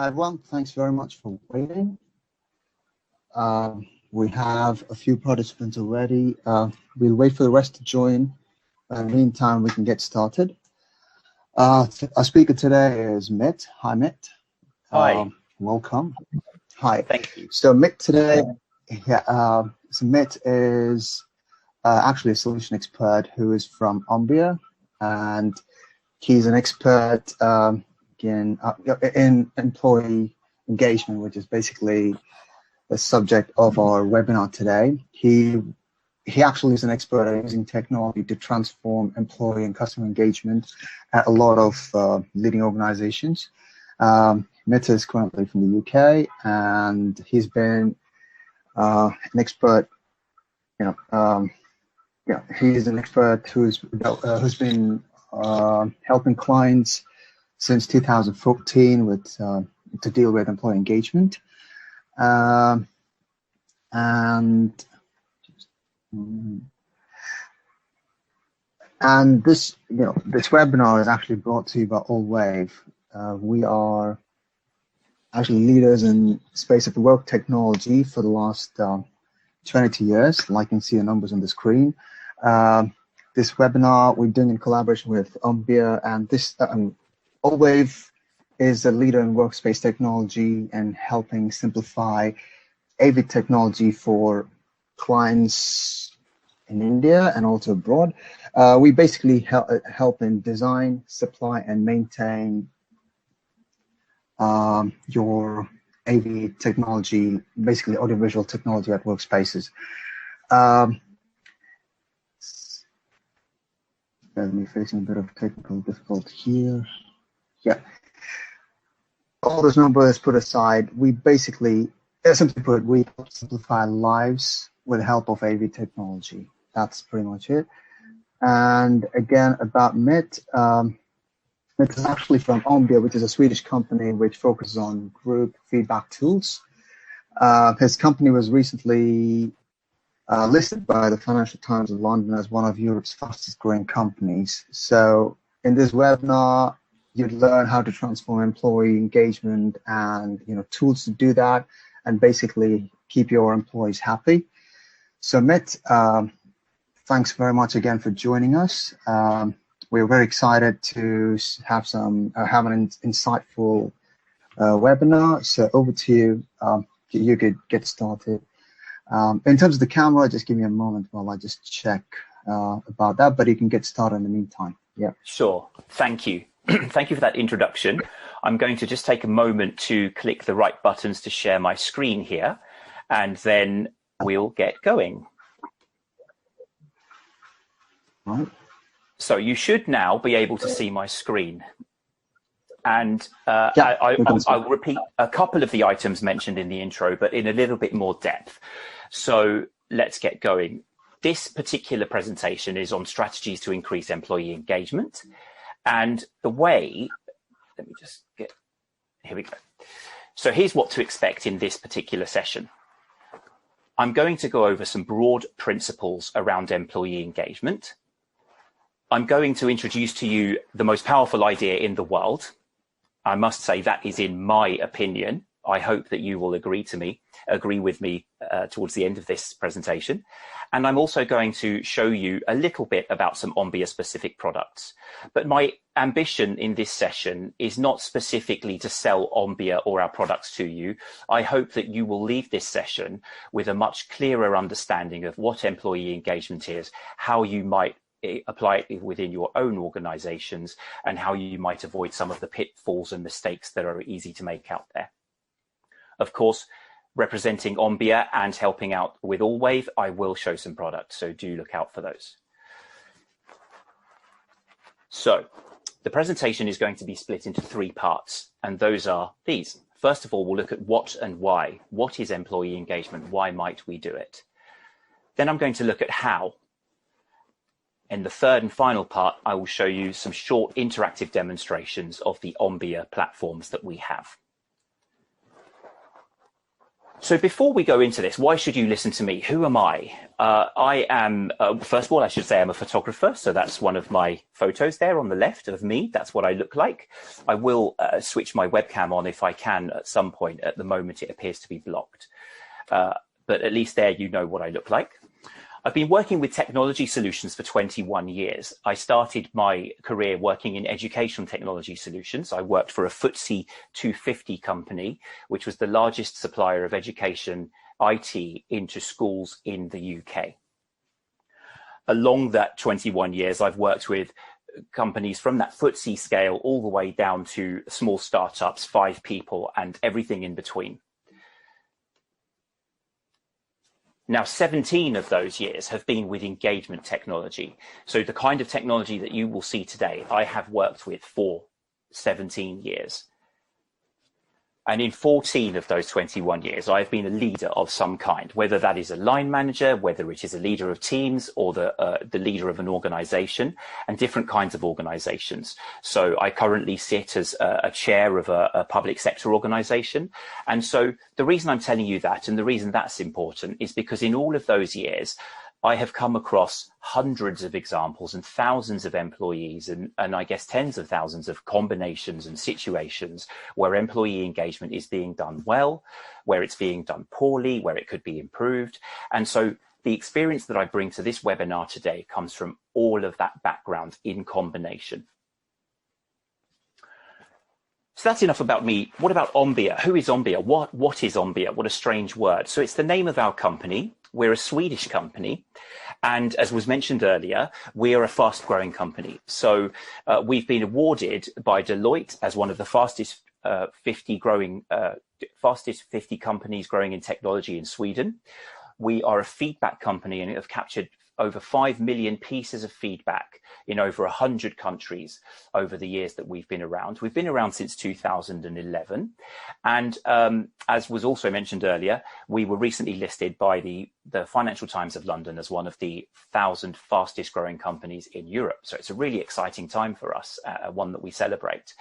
Hi everyone, thanks very much for waiting. We have a few participants already. We'll wait for the rest to join. In the meantime, we can get started. Our speaker today is Mit. Hi, Mit. Hi. Welcome. Hi. Thank you. So Mit today, Mit is actually a solution expert who is from Ombea, and he's an expert in employee engagement, which is basically the subject of our webinar today. He actually is an expert at using technology to transform employee and customer engagement at a lot of leading organizations. Mita is currently from the UK, and he's been an expert. He's an expert who's been helping clients since 2014 with to deal with employee engagement, and this this webinar is actually brought to you by Allwave. We are actually leaders in the space of work technology for the last 22 years. Like you can see the numbers on the screen. This webinar we're doing in collaboration with Ombea, and this Allwave is a leader in workspace technology and helping simplify AV technology for clients in India and also abroad. We basically help in design, supply, and maintain your AV technology, basically audiovisual technology at workspaces. We're facing a bit of technical difficulty here. Yeah. All those numbers put aside, we basically, simply put, we simplify lives with the help of AV technology. That's pretty much it. And again, about Mit. Mit is actually from Ombea, which is a Swedish company which focuses on group feedback tools. His company was recently listed by the Financial Times of London as one of Europe's fastest growing companies. So in this webinar, you'd learn how to transform employee engagement and tools to do that, and basically keep your employees happy. So Mit, thanks very much again for joining us. We're very excited to have an insightful webinar. So over to you. You could get started. In terms of the camera, just give me a moment while I just check about that, but you can get started in the meantime. Yeah. Sure. Thank you. Thank you for that introduction. I'm going to just take a moment to click the right buttons to share my screen here, and then we'll get going. Right. So you should now be able to see my screen. And yeah, I'll repeat a couple of the items mentioned in the intro, but in a little bit more depth. So let's get going. This particular presentation is on strategies to increase employee engagement. And the way, let me just get, here we go. So here's what to expect in this particular session. I'm going to go over some broad principles around employee engagement. I'm going to introduce to you the most powerful idea in the world. I must say that is in my opinion. I hope that you will agree with me towards the end of this presentation. And I'm also going to show you a little bit about some Ombea specific products. But my ambition in this session is not specifically to sell Ombea or our products to you. I hope that you will leave this session with a much clearer understanding of what employee engagement is, how you might apply it within your own organizations, and how you might avoid some of the pitfalls and mistakes that are easy to make out there. Of course, representing Ombea and helping out with Allwave, I will show some products, so do look out for those. So the presentation is going to be split into three parts, and those are these. First of all, we'll look at what and why. What is employee engagement? Why might we do it? Then I'm going to look at how. In the third and final part, I will show you some short interactive demonstrations of the Ombea platforms that we have. So before we go into this, why should you listen to me? Who am I? I am, first of all, I should say I'm a photographer. So that's one of my photos there on the left of me. That's what I look like. I will switch my webcam on if I can at some point. At the moment, it appears to be blocked. But at least there you know what I look like. I've been working with technology solutions for 21 years. I started my career working in education technology solutions. I worked for a FTSE 250 company, which was the largest supplier of education IT into schools in the UK. Along that 21 years, I've worked with companies from that FTSE scale all the way down to small startups, 5 people, and everything in between. Now, 17 of those years have been with engagement technology. So the kind of technology that you will see today, I have worked with for 17 years. And in 14 of those 21 years, I've been a leader of some kind, whether that is a line manager, whether it is a leader of teams or the leader of an organization, and different kinds of organizations. So I currently sit as a chair of a public sector organization. And so the reason I'm telling you that, and the reason that's important, is because in all of those years, I have come across hundreds of examples and thousands of employees and I guess tens of thousands of combinations and situations where employee engagement is being done well, where it's being done poorly, where it could be improved. And so the experience that I bring to this webinar today comes from all of that background in combination. So that's enough about me. What about Ombea? Who is Ombea? What is Ombea? What a strange word. So it's the name of our company. We're a Swedish company. And as was mentioned earlier, we are a fast growing company. So we've been awarded by Deloitte as one of the fastest 50 companies growing in technology in Sweden. We are a feedback company and have captured over 5 million pieces of feedback in over 100 countries over the years that we've been around. We've been around since 2011. And as was also mentioned earlier, we were recently listed by the Financial Times of London as one of the 1,000 fastest growing companies in Europe. So it's a really exciting time for us, one that we celebrate.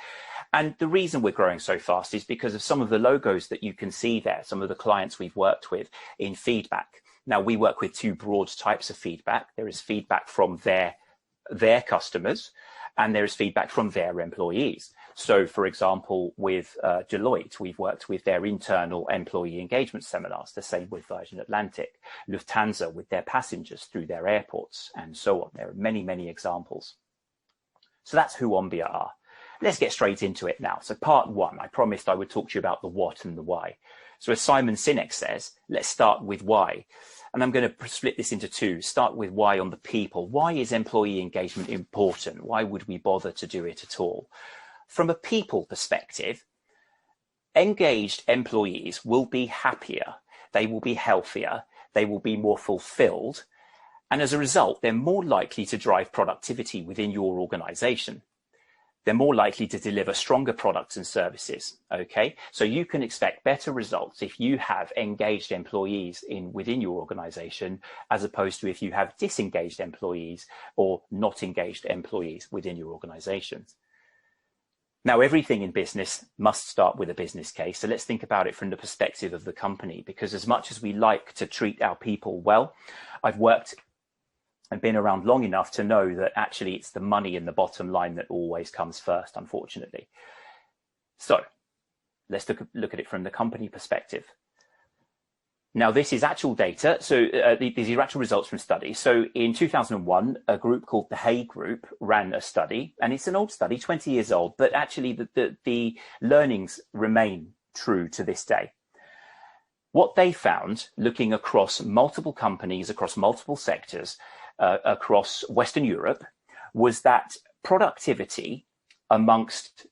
And the reason we're growing so fast is because of some of the logos that you can see there, some of the clients we've worked with in feedback. Now, we work with 2 broad types of feedback. There is feedback from their customers, and there is feedback from their employees. So, for example, with Deloitte, we've worked with their internal employee engagement seminars, the same with Virgin Atlantic, Lufthansa with their passengers through their airports, and so on. There are many, many examples. So that's who Ombea are. Let's get straight into it now. So part 1, I promised I would talk to you about the what and the why. So as Simon Sinek says, let's start with why. And I'm going to split this into 2. Start with why on the people. Why is employee engagement important? Why would we bother to do it at all? From a people perspective, engaged employees will be happier. They will be healthier. They will be more fulfilled. And as a result, they're more likely to drive productivity within your organization. They're more likely to deliver stronger products and services. Okay, so you can expect better results if you have engaged employees within your organization, as opposed to if you have disengaged employees or not engaged employees within your organization. Now, everything in business must start with a business case. So let's think about it from the perspective of the company, because as much as we like to treat our people well, I've worked and been around long enough to know that actually it's the money and the bottom line that always comes first, unfortunately. So let's look at it from the company perspective. Now, this is actual data. So these are actual results from studies. So in 2001, a group called the Hay Group ran a study, and it's an old study, 20 years old, but actually the learnings remain true to this day. What they found, looking across multiple companies, across multiple sectors, across Western Europe, was that productivity amongst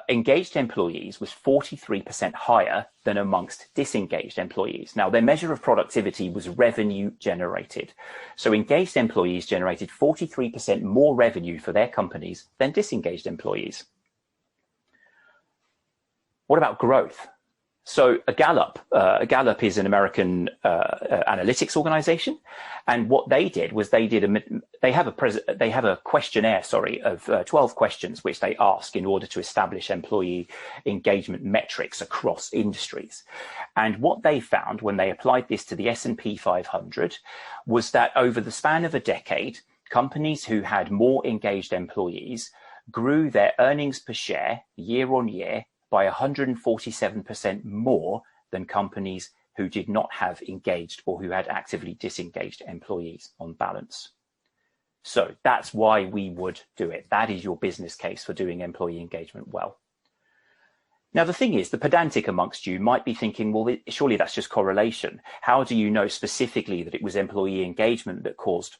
engaged employees was 43% higher than amongst disengaged employees. Now, their measure of productivity was revenue generated. So engaged employees generated 43% more revenue for their companies than disengaged employees. What about growth? So a Gallup is an American analytics organization, and what they did was they have a questionnaire, of 12 questions which they ask in order to establish employee engagement metrics across industries. And what they found when they applied this to the S&P 500 was that over the span of a decade, companies who had more engaged employees grew their earnings per share year on year by 147% more than companies who did not have engaged or who had actively disengaged employees on balance. So that's why we would do it. That is your business case for doing employee engagement well. Now, the thing is, the pedantic amongst you might be thinking, well, surely that's just correlation. How do you know specifically that it was employee engagement that caused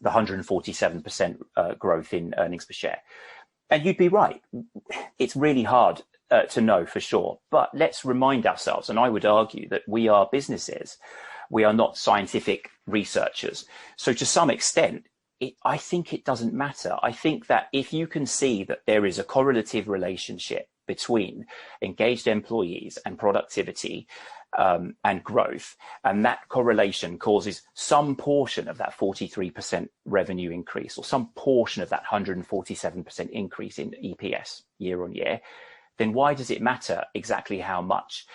the 147% growth in earnings per share? And you'd be right. It's really hard to know for sure, but let's remind ourselves, and I would argue that we are businesses, we are not scientific researchers. So to some extent, I think it doesn't matter. I think that if you can see that there is a correlative relationship between engaged employees and productivity and growth, and that correlation causes some portion of that 43% revenue increase or some portion of that 147% increase in EPS year on year, then why does it matter exactly how much?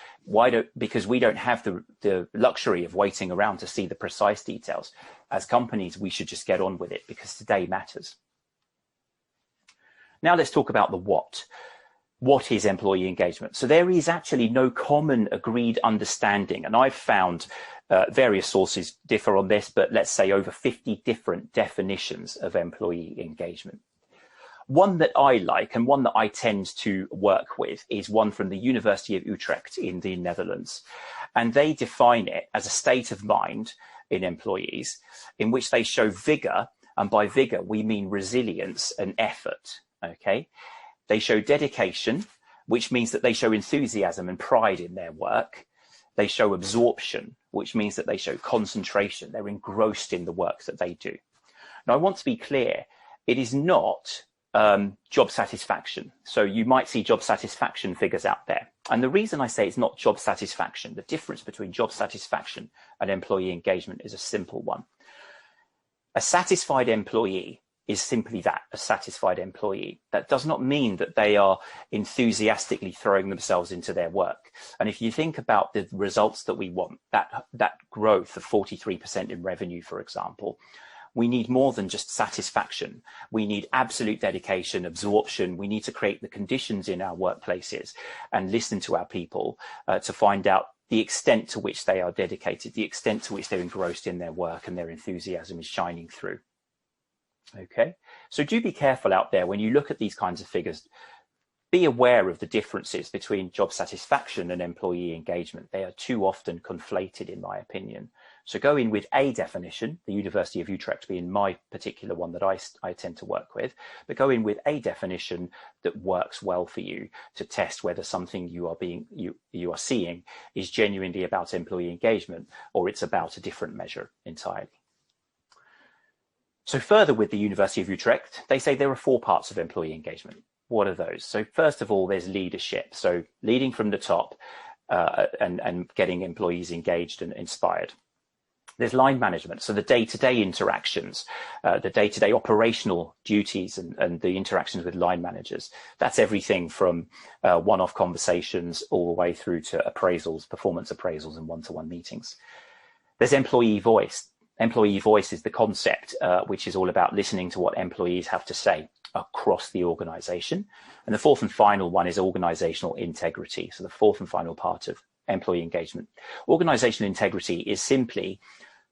Because we don't have the luxury of waiting around to see the precise details. As companies, we should just get on with it because today matters. Now let's talk about the what. What is employee engagement? So there is actually no common agreed understanding, and I've found various sources differ on this, but let's say over 50 different definitions of employee engagement. One that I like and one that I tend to work with is one from the University of Utrecht in the Netherlands. And they define it as a state of mind in employees in which they show vigor. And by vigor, we mean resilience and effort. Okay. They show dedication, which means that they show enthusiasm and pride in their work. They show absorption, which means that they show concentration. They're engrossed in the work that they do. Now, I want to be clear. It is not job satisfaction. So you might see job satisfaction figures out there. And the reason I say it's not job satisfaction, the difference between job satisfaction and employee engagement is a simple one. A satisfied employee is simply that, a satisfied employee. That does not mean that they are enthusiastically throwing themselves into their work. And if you think about the results that we want, that growth of 43% in revenue, for example, we need more than just satisfaction. We need absolute dedication, absorption. We need to create the conditions in our workplaces and listen to our people to find out the extent to which they are dedicated, the extent to which they're engrossed in their work and their enthusiasm is shining through. Okay, so do be careful out there when you look at these kinds of figures. Be aware of the differences between job satisfaction and employee engagement. They are too often conflated, in my opinion. So go in with a definition, the University of Utrecht being my particular one that I tend to work with, but go in with a definition that works well for you to test whether something you are seeing is genuinely about employee engagement or it's about a different measure entirely. So further with the University of Utrecht, they say there are 4 parts of employee engagement. What are those? So first of all, there's leadership. So leading from the top and getting employees engaged and inspired. There's line management. So the day-to-day interactions, the day-to-day operational duties and the interactions with line managers. That's everything from one-off conversations all the way through to appraisals, performance appraisals and one-to-one meetings. There's employee voice. Employee voice is the concept which is all about listening to what employees have to say across the organization. And the 4th and final one is organizational integrity. So the 4th and final part of employee engagement. Organizational integrity is simply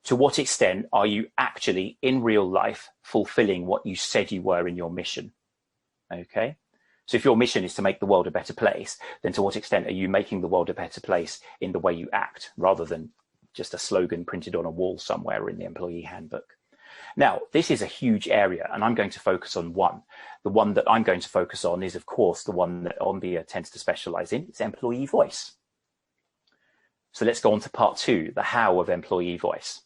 to what extent are you actually in real life fulfilling what you said you were in your mission? Okay. So if your mission is to make the world a better place, then to what extent are you making the world a better place in the way you act rather than just a slogan printed on a wall somewhere in the employee handbook? Now, this is a huge area, and I'm going to focus on one. The one that I'm going to focus on is, of course, the one that Ombea tends to specialize in. It's employee voice. So let's go on to part 2, the how of employee voice.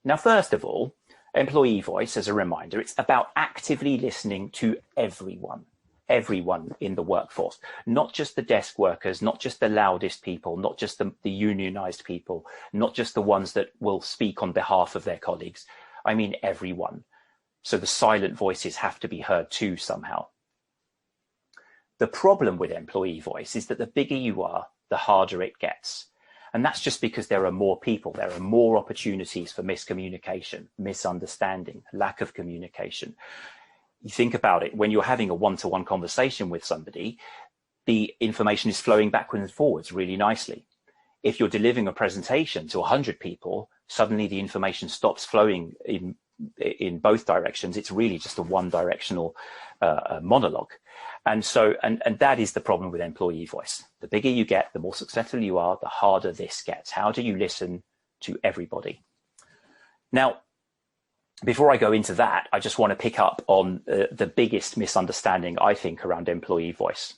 Now, first of all, employee voice, as a reminder, it's about actively listening to everyone. everyone in the workforce, not just the desk workers, not just the loudest people, not just the unionized people, not just the ones that will speak on behalf of their colleagues. I mean everyone. So the silent voices have to be heard too somehow. The problem with employee voice is that the bigger you are, the harder it gets. And that's just because there are more people, there are more opportunities for miscommunication, misunderstanding, lack of communication. You think about it, when you're having a one-to-one conversation with somebody, the information is flowing backwards and forwards really nicely. If you're delivering a presentation to 100 people, suddenly the information stops flowing in both directions. It's really just a one-directional monologue. And so, and that is the problem with employee voice. The bigger you get, the more successful you are, the harder this gets. How do you listen to everybody? Now, before I go into that, I just want to pick up on the biggest misunderstanding, I think, around employee voice.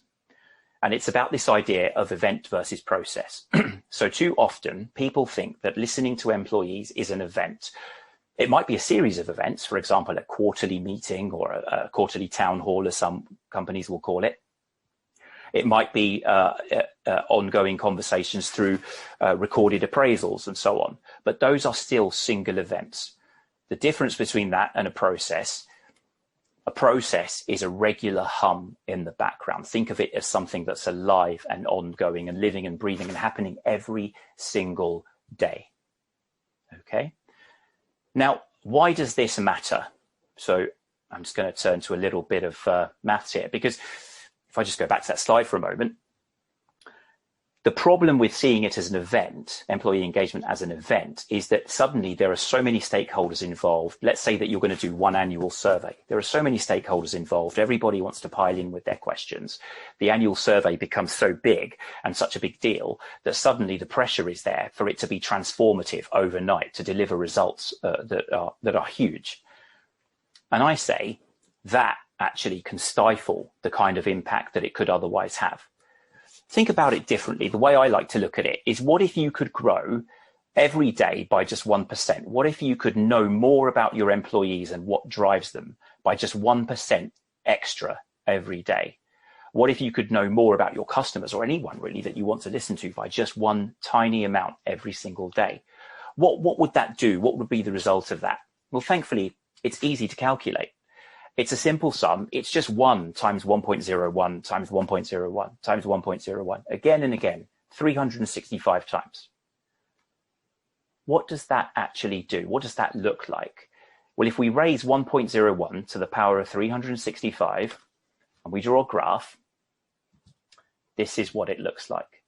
And it's about this idea of event versus process. So too often, people think that listening to employees is an event. It might be a series of events, for example, a quarterly meeting or a quarterly town hall, as some companies will call it. It might be ongoing conversations through recorded appraisals and so on. But those are still single events. The difference between that and a process is a regular hum in the background. Think of it as something that's alive and ongoing and living and breathing and happening every single day. Okay? Now, why does this matter? So I'm just going to turn to a little bit of maths here, because if I just go back to that slide for a moment, the problem with seeing it as an event, employee engagement as an event, is that suddenly there are so many stakeholders involved. Let's say that you're going to do one annual survey. There are so many stakeholders involved. Everybody wants to pile in with their questions. The annual survey becomes so big and such a big deal that suddenly the pressure is there for it to be transformative overnight, to deliver results that are huge. And I say that actually can stifle the kind of impact that it could otherwise have. Think about it differently. The way I like to look at it is, what if you could grow every day by just 1%? What if you could know more about your employees and what drives them by just 1% extra every day? What if you could know more about your customers, or anyone really that you want to listen to, by just one tiny amount every single day? What would that do? What would be the result of that? Well, thankfully, it's easy to calculate. It's a simple sum. It's just 1 times 1.01 times 1.01 times 1.01, again and again, 365 times. What does that actually do? What does that look like? Well, if we raise 1.01 to the power of 365 and we draw a graph, this is what it looks like.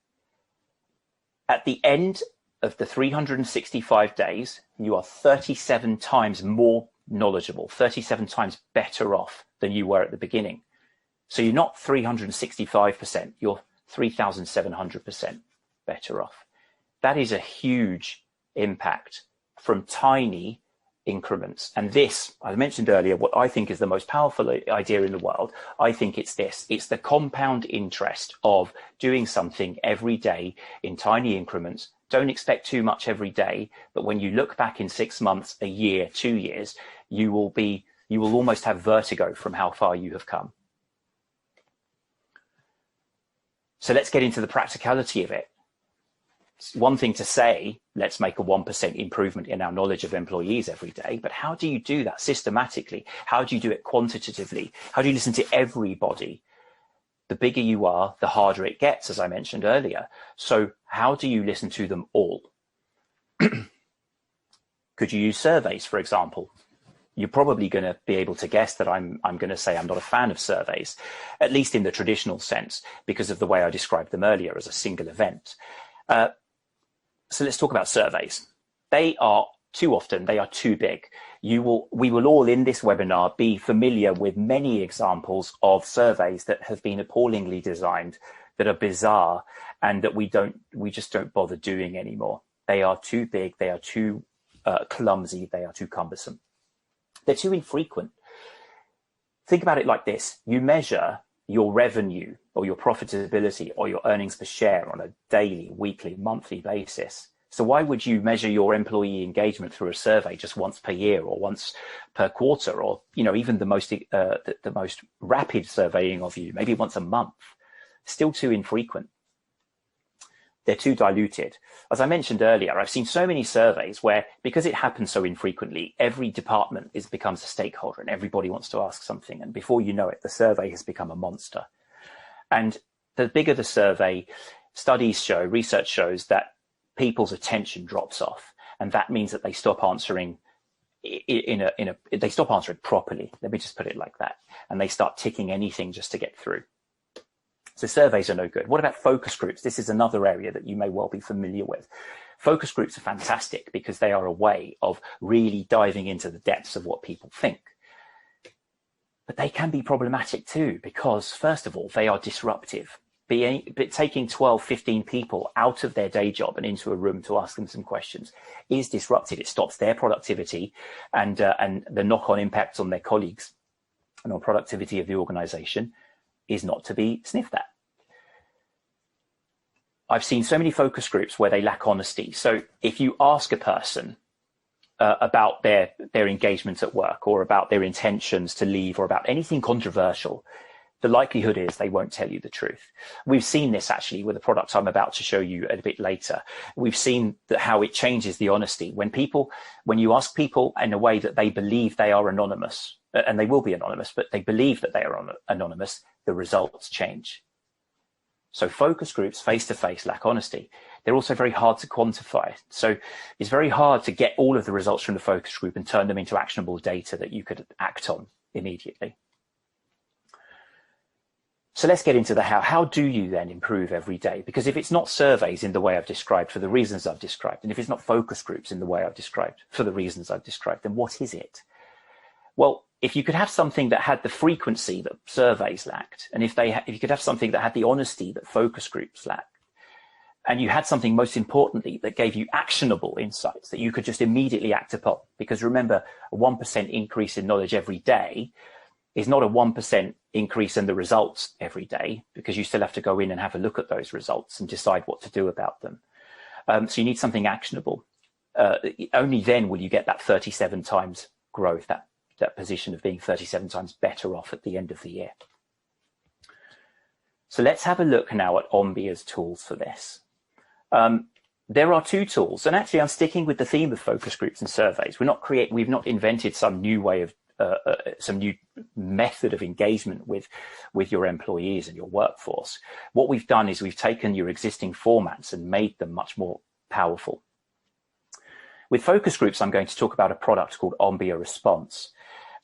At the end of the 365 days, you are 37 times more knowledgeable, 37 times better off than you were at the beginning. So you're not 365%, you're 3,700% better off. That is a huge impact from tiny increments. And this, I mentioned earlier, what I think is the most powerful idea in the world. I think it's this. It's the compound interest of doing something every day in tiny increments. Don't expect too much every day, but when you look back in 6 months, a year, 2 years, you will almost have vertigo from how far you have come. So let's get into the practicality of it. It's one thing to say, let's make a 1% improvement in our knowledge of employees every day, but how do you do that systematically? How do you do it quantitatively? How do you listen to everybody? The bigger you are, the harder it gets, as I mentioned earlier. So how do you listen to them all? Could you use surveys, for example? You're probably going to be able to guess that I'm going to say I'm not a fan of surveys, at least in the traditional sense, because of the way I described them earlier as a single event. So let's talk about surveys. They are too often, they are too big. We will all in this webinar be familiar with many examples of surveys that have been appallingly designed, that are bizarre, and that we just don't bother doing anymore. They are too big, they are too clumsy, they are too cumbersome. They're too infrequent. Think about it like this. You measure your revenue or your profitability or your earnings per share on a daily, weekly, monthly basis. So why would you measure your employee engagement through a survey just once per year or once per quarter, or even the most rapid surveying of you, maybe once a month? Still too infrequent. They're too diluted. As I mentioned earlier, I've seen so many surveys where, because it happens so infrequently, every department becomes a stakeholder and everybody wants to ask something. And before you know it, the survey has become a monster. And the bigger the survey, research shows that people's attention drops off, and that means that they stop answering they stop answering properly. Let me just put it like that. And they start ticking anything just to get through. So surveys are no good. What about focus groups? This is another area that you may well be familiar with. Focus groups are fantastic because they are a way of really diving into the depths of what people think. But they can be problematic too, because first of all, they are disruptive. Taking 12, 15 people out of their day job and into a room to ask them some questions is disruptive. It stops their productivity and the knock-on impacts on their colleagues and on productivity of the organization is not to be sniffed at. I've seen so many focus groups where they lack honesty. So if you ask a person about their engagement at work, or about their intentions to leave, or about anything controversial, the likelihood is they won't tell you the truth. We've seen this actually with the product I'm about to show you a bit later. We've seen how it changes the honesty. When you ask people in a way that they believe they are anonymous, and they will be anonymous, but they believe that they are anonymous, the results change. So focus groups face-to-face lack honesty. They're also very hard to quantify. So it's very hard to get all of the results from the focus group and turn them into actionable data that you could act on immediately. So let's get into the how. How do you then improve every day? Because if it's not surveys in the way I've described for the reasons I've described, and if it's not focus groups in the way I've described for the reasons I've described, then what is it? Well, if you could have something that had the frequency that surveys lacked, and if you could have something that had the honesty that focus groups lacked, and you had something most importantly that gave you actionable insights that you could just immediately act upon, because remember, a 1% increase in knowledge every day is not a 1% increase in the results every day, because you still have to go in and have a look at those results and decide what to do about them. So you need something actionable. Only then will you get that 37 times growth, that position of being 37 times better off at the end of the year. So let's have a look now at Ombea's tools for this. There are two tools, and actually I'm sticking with the theme of focus groups and surveys. We've not invented some new way of some new method of engagement with your employees and your workforce. What we've done is we've taken your existing formats and made them much more powerful. With focus groups, I'm going to talk about a product called Ombea Response.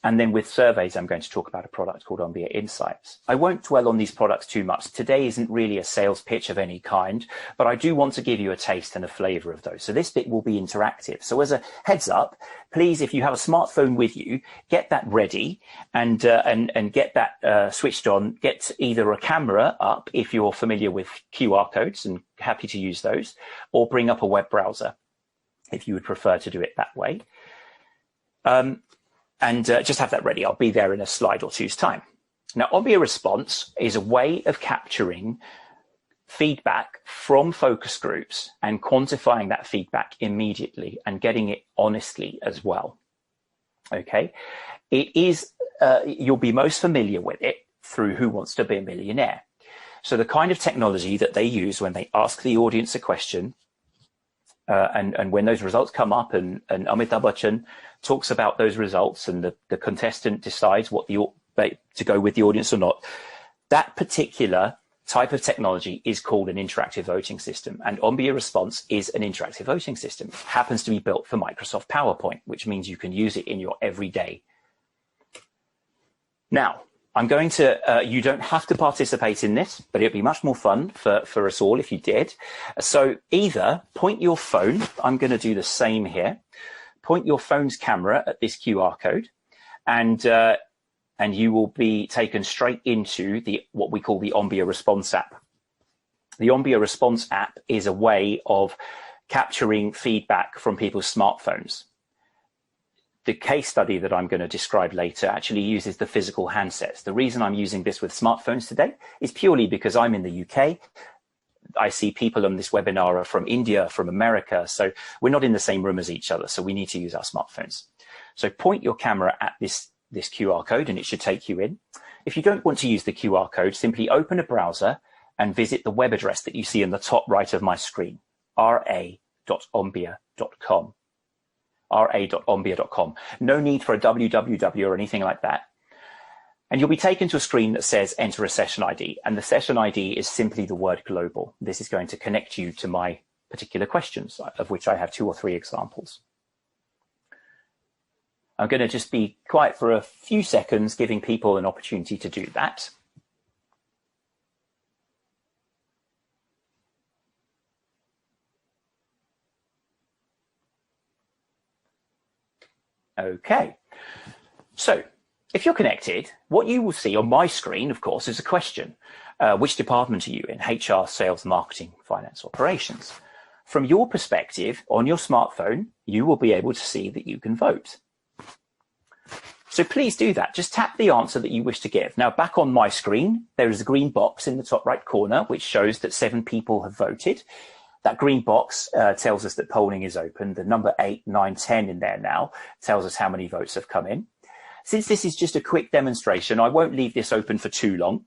And then with surveys, I'm going to talk about a product called Ombea Insights. I won't dwell on these products too much. Today isn't really a sales pitch of any kind, but I do want to give you a taste and a flavor of those. So this bit will be interactive. So as a heads up, please, if you have a smartphone with you, get that ready and get that switched on. Get either a camera up if you're familiar with QR codes and happy to use those, or bring up a web browser if you would prefer to do it that way. And just have that ready. I'll be there in a slide or two's time. Now, Ombea Response is a way of capturing feedback from focus groups and quantifying that feedback immediately and getting it honestly as well. Okay, it is, you'll be most familiar with it through Who Wants to Be a Millionaire. So the kind of technology that they use when they ask the audience a question, and when those results come up and Amitabh Bachchan talks about those results and the contestant decides what to go with the audience or not, that particular type of technology is called an interactive voting system. And Ombea Response is an interactive voting system. It happens to be built for Microsoft PowerPoint, which means you can use it in your everyday. Now, I'm going to, you don't have to participate in this, but it'd be much more fun for us all if you did. So either point your phone, I'm going to do the same here, point your phone's camera at this QR code, and you will be taken straight into what we call the Ombea Response app. The Ombea Response app is a way of capturing feedback from people's smartphones. The case study that I'm going to describe later actually uses the physical handsets. The reason I'm using this with smartphones today is purely because I'm in the UK. I see people on this webinar are from India, from America. So we're not in the same room as each other. So we need to use our smartphones. So point your camera at this QR code and it should take you in. If you don't want to use the QR code, simply open a browser and visit the web address that you see in the top right of my screen, ra.ombea.com. ra.ombea.com. No need for a www or anything like that. And you'll be taken to a screen that says enter a session ID. And the session ID is simply the word global. This is going to connect you to my particular questions, of which I have 2 or 3 examples. I'm going to just be quiet for a few seconds, giving people an opportunity to do that. Okay, so if you're connected, what you will see on my screen, of course, is a question. Which department are you in? HR, sales, marketing, finance, operations. From your perspective, on your smartphone, you will be able to see that you can vote. So please do that. Just tap the answer that you wish to give. Now, back on my screen, there is a green box in the top right corner, which shows that 7 people have voted. That green box tells us that polling is open. The number 8, 9, 10 in there now tells us how many votes have come in. Since this is just a quick demonstration, I won't leave this open for too long,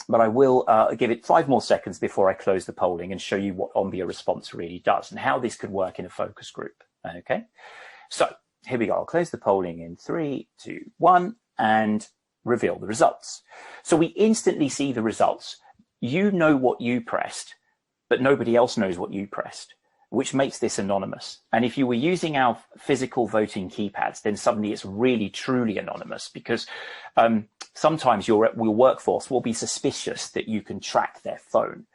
but I will give it 5 more seconds before I close the polling and show you what Ombea response really does and how this could work in a focus group. Okay, so here we go. I'll close the polling in 3, 2, 1 and reveal the results. So we instantly see the results. You know what you pressed, but nobody else knows what you pressed, which makes this anonymous. And if you were using our physical voting keypads, then suddenly it's really, truly anonymous, because sometimes your workforce will be suspicious that you can track their phone.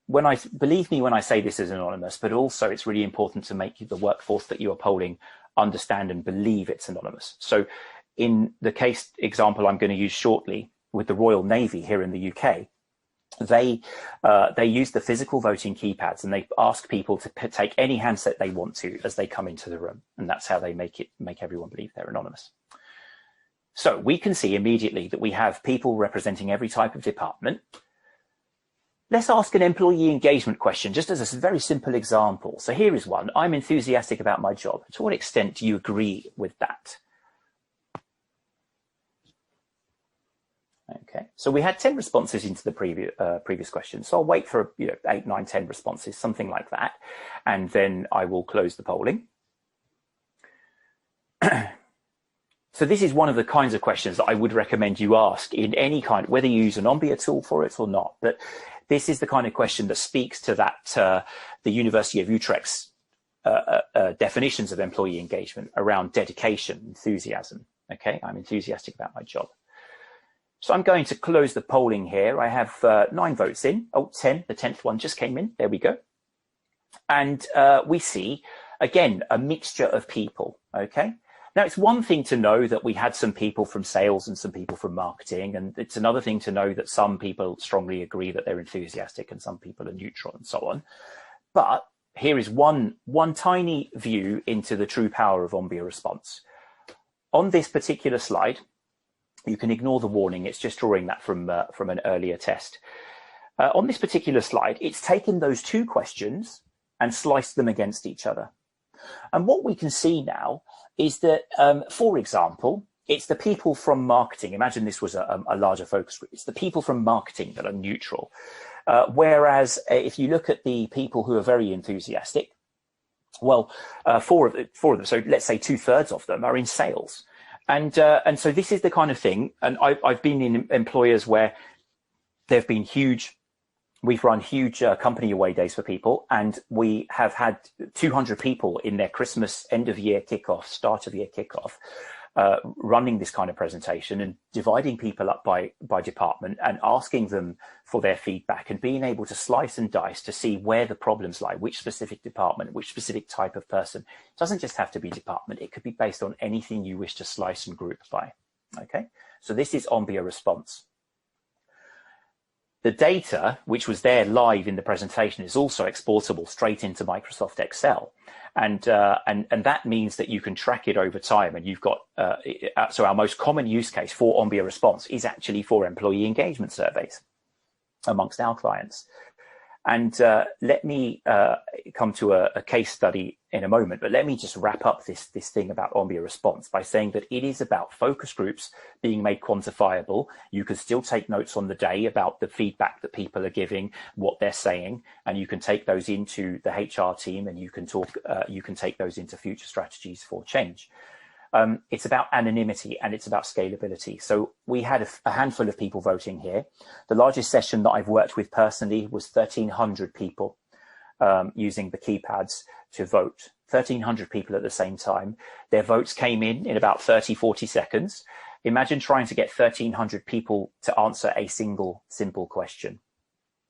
Believe me when I say this is anonymous, but also it's really important to make the workforce that you are polling understand and believe it's anonymous. So in the case example I'm going to use shortly with the Royal Navy here in the UK, they use the physical voting keypads and they ask people to take any handset they want to as they come into the room, and that's how they make everyone believe they're anonymous. So we can see immediately that we have people representing every type of department. Let's ask an employee engagement question, just as a very simple example. So here is one. I'm enthusiastic about my job. To what extent do you agree with that? Okay, so we had 10 responses into the previous question. So I'll wait for 8, 9, 10 responses, something like that. And then I will close the polling. So this is one of the kinds of questions that I would recommend you ask in any kind, whether you use an Ombea tool for it or not. But this is the kind of question that speaks to that, the University of Utrecht's definitions of employee engagement around dedication, enthusiasm. Okay, I'm enthusiastic about my job. So I'm going to close the polling here. I have 9 votes in. Oh, 10, the 10th one just came in. There we go. And we see, again, a mixture of people, okay? Now, it's one thing to know that we had some people from sales and some people from marketing, and it's another thing to know that some people strongly agree that they're enthusiastic and some people are neutral and so on. But here is one tiny view into the true power of Ombea response. On this particular slide, you can ignore the warning. It's just drawing that from an earlier test. On this particular slide, it's taken those 2 questions and sliced them against each other. And what we can see now is that, for example, it's the people from marketing. Imagine this was a larger focus group. It's the people from marketing that are neutral. Whereas if you look at the people who are very enthusiastic, well, 4 of them, so let's say 2/3 of them are in sales. And so this is the kind of thing, and I've been in employers where there have been we've run huge company away days for people, and we have had 200 people in their Christmas end of year kickoff, start of year kickoff, running this kind of presentation and dividing people up by department and asking them for their feedback and being able to slice and dice to see where the problems lie, which specific department, which specific type of person. It doesn't just have to be department. It could be based on anything you wish to slice and group by. Okay, so this is Ombea response. The data, which was there live in the presentation, is also exportable straight into Microsoft Excel. And that means that you can track it over time. And you've got, so our most common use case for Ombea response is actually for employee engagement surveys amongst our clients. And let me come to a case study in a moment, but let me just wrap up this thing about Ombea response by saying that it is about focus groups being made quantifiable. You can still take notes on the day about the feedback that people are giving, what they're saying, and you can take those into the HR team, and you can take those into future strategies for change. It's about anonymity and it's about scalability. So we had a handful of people voting here. The largest session that I've worked with personally was 1,300 people using the keypads to vote. 1,300 people at the same time. Their votes came in about 30, 40 seconds. Imagine trying to get 1,300 people to answer a single simple question.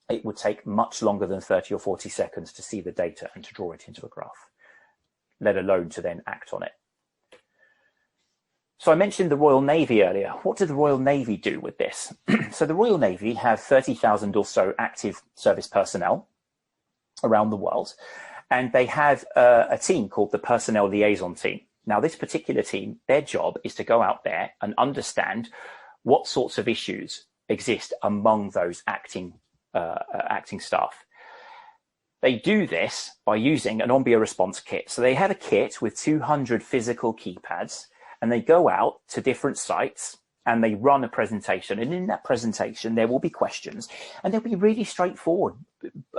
It would take much longer than 30 or 40 seconds to see the data and to draw it into a graph, let alone to then act on it. So I mentioned the Royal Navy earlier. What did the Royal Navy do with this? So the Royal Navy have 30,000 or so active service personnel around the world, and they have a team called the Personnel Liaison Team. Now, this particular team, their job is to go out there and understand what sorts of issues exist among those acting staff. They do this by using an Ombea response kit. So they have a kit with 200 physical keypads, and they go out to different sites and they run a presentation. And in that presentation, there will be questions, and they'll be really straightforward,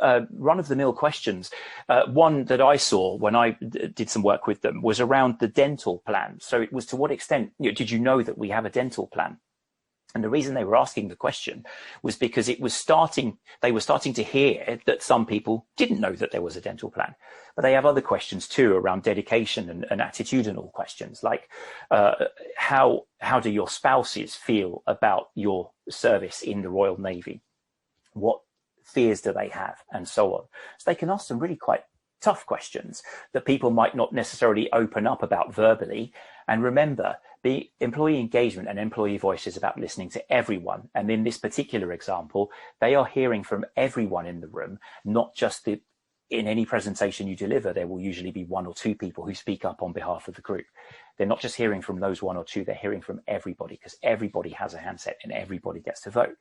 run-of-the-mill questions. One that I saw when I did some work with them was around the dental plan. So it was, to what extent, did you know that we have a dental plan? And the reason they were asking the question was because they were starting to hear that some people didn't know that there was a dental plan. But they have other questions too around dedication and attitudinal questions, like how do your spouses feel about your service in the Royal Navy? What fears do they have? And so on. So they can ask some really quite tough questions that people might not necessarily open up about verbally. And remember, the employee engagement and employee voice is about listening to everyone. And in this particular example, they are hearing from everyone in the room, not just in any presentation you deliver, there will usually be one or two people who speak up on behalf of the group. They're not just hearing from those one or two, they're hearing from everybody, because everybody has a handset and everybody gets to vote.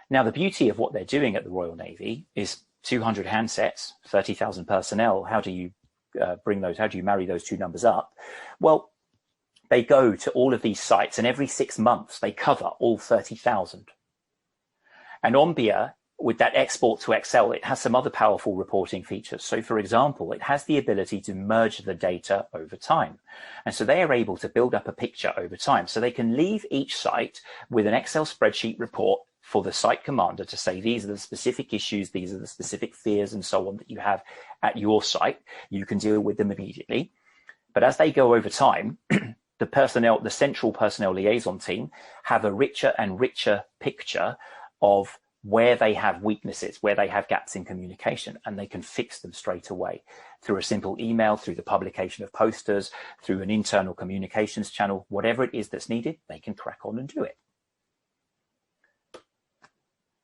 Now, the beauty of what they're doing at the Royal Navy is 200 handsets, 30,000 personnel. How do you bring those? How do you marry those two numbers up? Well, they go to all of these sites, and every 6 months they cover all 30,000. And Ombea, with that export to Excel, it has some other powerful reporting features. So, for example, it has the ability to merge the data over time. And so they are able to build up a picture over time. So they can leave each site with an Excel spreadsheet report for the site commander to say, these are the specific issues, these are the specific fears and so on that you have at your site. You can deal with them immediately. But as they go over time, the central personnel liaison team have a richer and richer picture of where they have weaknesses, where they have gaps in communication, and they can fix them straight away through a simple email, through the publication of posters, through an internal communications channel, whatever it is that's needed, they can crack on and do it.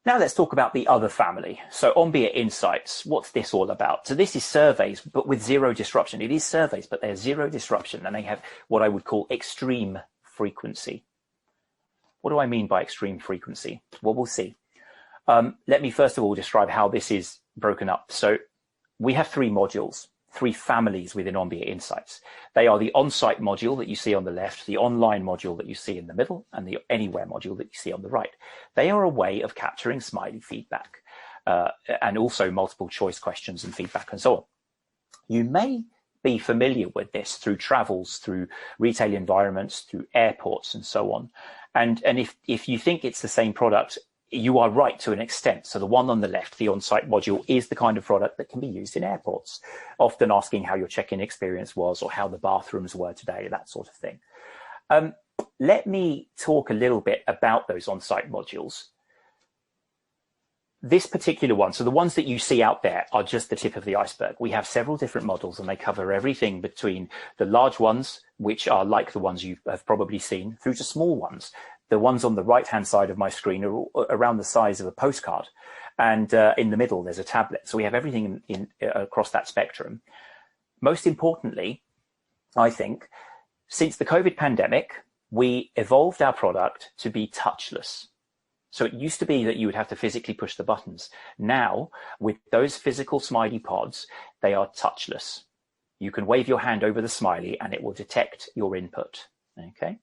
Now let's talk about the other family. So Ombea Insights, what's this all about? So this is surveys, but with zero disruption. It is surveys, but they're zero disruption, and they have what I would call extreme frequency. What do I mean by extreme frequency? Well, we'll see. Let me first of all describe how this is broken up. So we have three modules, three families within Ombea Insights. They are the on-site module that you see on the left, the online module that you see in the middle, and the anywhere module that you see on the right. They are a way of capturing smiley feedback and also multiple choice questions and feedback and so on. You may be familiar with this through travels, through retail environments, through airports and so on. And if you think it's the same product, you are right to an extent. So the one on the left, the on-site module, is the kind of product that can be used in airports, often asking how your check-in experience was or how the bathrooms were today, that sort of thing. Let me talk a little bit about those on-site modules. This particular one, so the ones that you see out there are just the tip of the iceberg. We have several different models, and they cover everything between the large ones, which are like the ones you have probably seen, through to small ones. The ones on the right-hand side of my screen are around the size of a postcard. And in the middle, there's a tablet. So we have everything across that spectrum. Most importantly, I think, since the COVID pandemic, we evolved our product to be touchless. So it used to be that you would have to physically push the buttons. Now, with those physical smiley pods, they are touchless. You can wave your hand over the smiley and it will detect your input. Okay.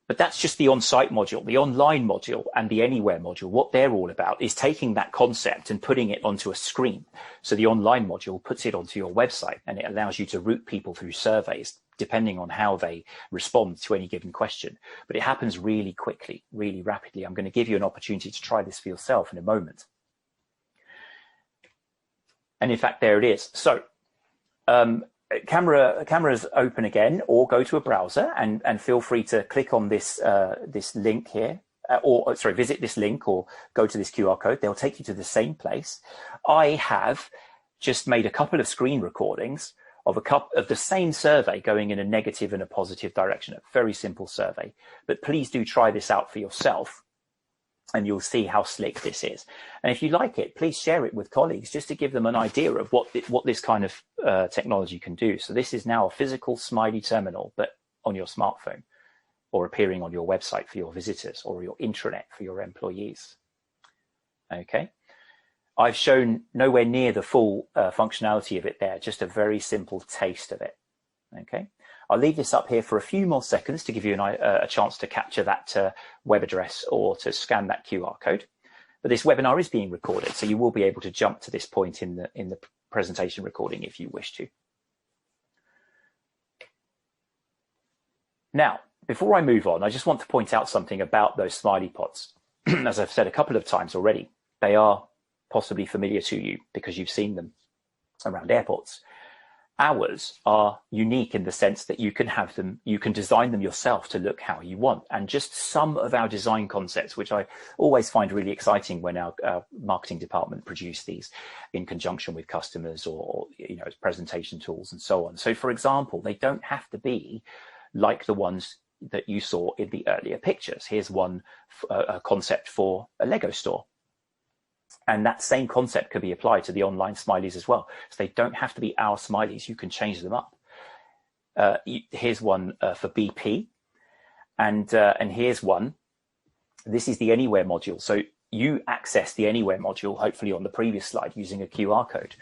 But that's just the on-site module. The online module and the anywhere module, what they're all about is taking that concept and putting it onto a screen. So the online module puts it onto your website and it allows you to route people through surveys depending on how they respond to any given question. But it happens really quickly, really rapidly. I'm going to give you an opportunity to try this for yourself in a moment. And in fact, there it is. So camera's open again, or go to a browser and feel free to click on this this link here, visit this link or go to this QR code. They'll take you to the same place. I have just made a couple of screen recordings of the same survey going in a negative and a positive direction. A very simple survey, but please do try this out for yourself and you'll see how slick this is. And if you like it, please share it with colleagues just to give them an idea of what this kind of technology can do. So this is now a physical smiley terminal, but on your smartphone, or appearing on your website for your visitors, or your intranet for your employees. Okay. I've shown nowhere near the full functionality of it there, just a very simple taste of it. Okay. I'll leave this up here for a few more seconds to give you a chance to capture that web address or to scan that QR code. But this webinar is being recorded, so you will be able to jump to this point in the presentation recording if you wish to. Now, before I move on, I just want to point out something about those smiley pods. As I've said a couple of times already, they are possibly familiar to you because you've seen them around airports. Ours are unique in the sense that you can have them, you can design them yourself to look how you want. And just some of our design concepts, which I always find really exciting when our marketing department produce these in conjunction with customers or as presentation tools and so on. So for example, they don't have to be like the ones that you saw in the earlier pictures. Here's one, a concept for a Lego store. And that same concept could be applied to the online smileys as well. So they don't have to be our smileys. You can change them up. Here's one for BP. And here's one. This is the Anywhere module. So you access the Anywhere module, hopefully on the previous slide, using a QR code.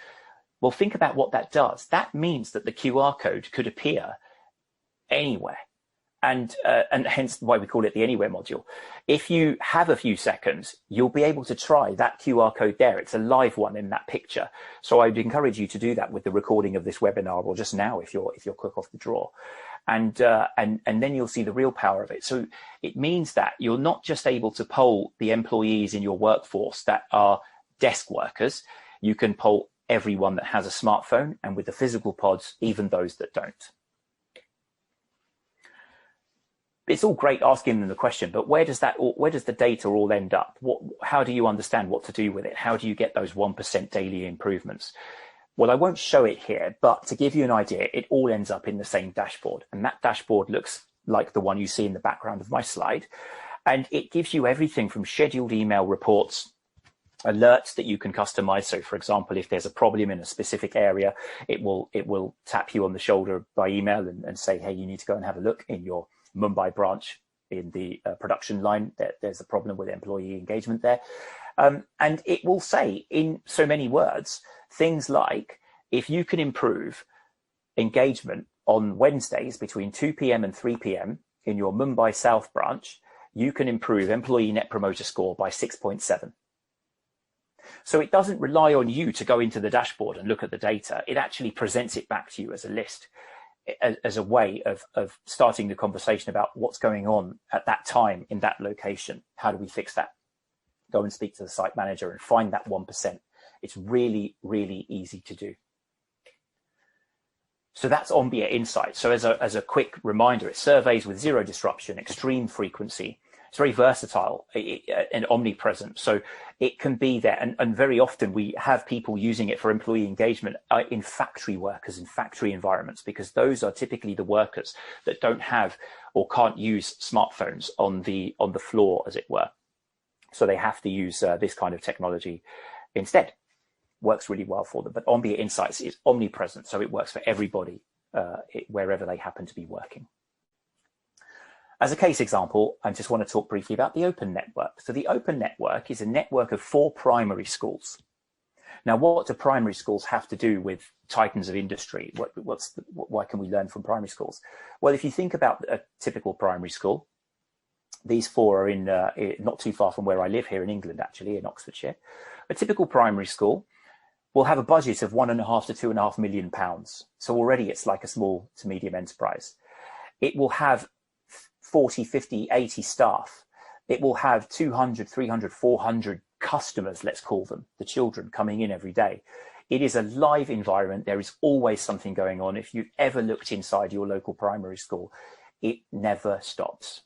Well, think about what that does. That means that the QR code could appear anywhere. And hence why we call it the Anywhere module. If you have a few seconds, you'll be able to try that QR code there. It's a live one in that picture. So I'd encourage you to do that with the recording of this webinar, or just now if you're quick off the draw. And then you'll see the real power of it. So it means that you're not just able to poll the employees in your workforce that are desk workers. You can poll everyone that has a smartphone, and with the physical pods, even those that don't. It's all great asking them the question, but where does the data all end up? How do you understand what to do with it? How do you get those 1% daily improvements? Well, I won't show it here, but to give you an idea, it all ends up in the same dashboard. And that dashboard looks like the one you see in the background of my slide. And it gives you everything from scheduled email reports, alerts that you can customize. So for example, if there's a problem in a specific area, it will tap you on the shoulder by email and say, hey, you need to go and have a look in your Mumbai branch in the production line. There's a problem with employee engagement there. And it will say in so many words, things like, if you can improve engagement on Wednesdays between 2 p.m. and 3 p.m. in your Mumbai South branch, you can improve employee net promoter score by 6.7. So it doesn't rely on you to go into the dashboard and look at the data. It actually presents it back to you as a list, as a way of starting the conversation about what's going on at that time in that location. How do we fix that? Go and speak to the site manager and find that 1%. It's really, really easy to do. So that's Ombea Insight. So as a quick reminder, it surveys with zero disruption, extreme frequency. It's very versatile and omnipresent. So it can be there. And very often we have people using it for employee engagement in factory workers, in factory environments, because those are typically the workers that don't have or can't use smartphones on the floor, as it were. So they have to use this kind of technology instead. Works really well for them. But Ombea Insights is omnipresent. So it works for everybody wherever they happen to be working. As a case example, I just want to talk briefly about the Open Network. So the Open Network is a network of 4 primary schools. Now, what do primary schools have to do with titans of industry? Why can we learn from primary schools? Well, if you think about a typical primary school, these 4 are in not too far from where I live here in England, actually, in Oxfordshire. A typical primary school will have a budget of £1.5 to £2.5 million. So already it's like a small to medium enterprise. It will have 40, 50, 80 staff. It will have 200, 300, 400 customers, let's call them, the children coming in every day. It is a live environment. There is always something going on. If you ever looked inside your local primary school, it never stops.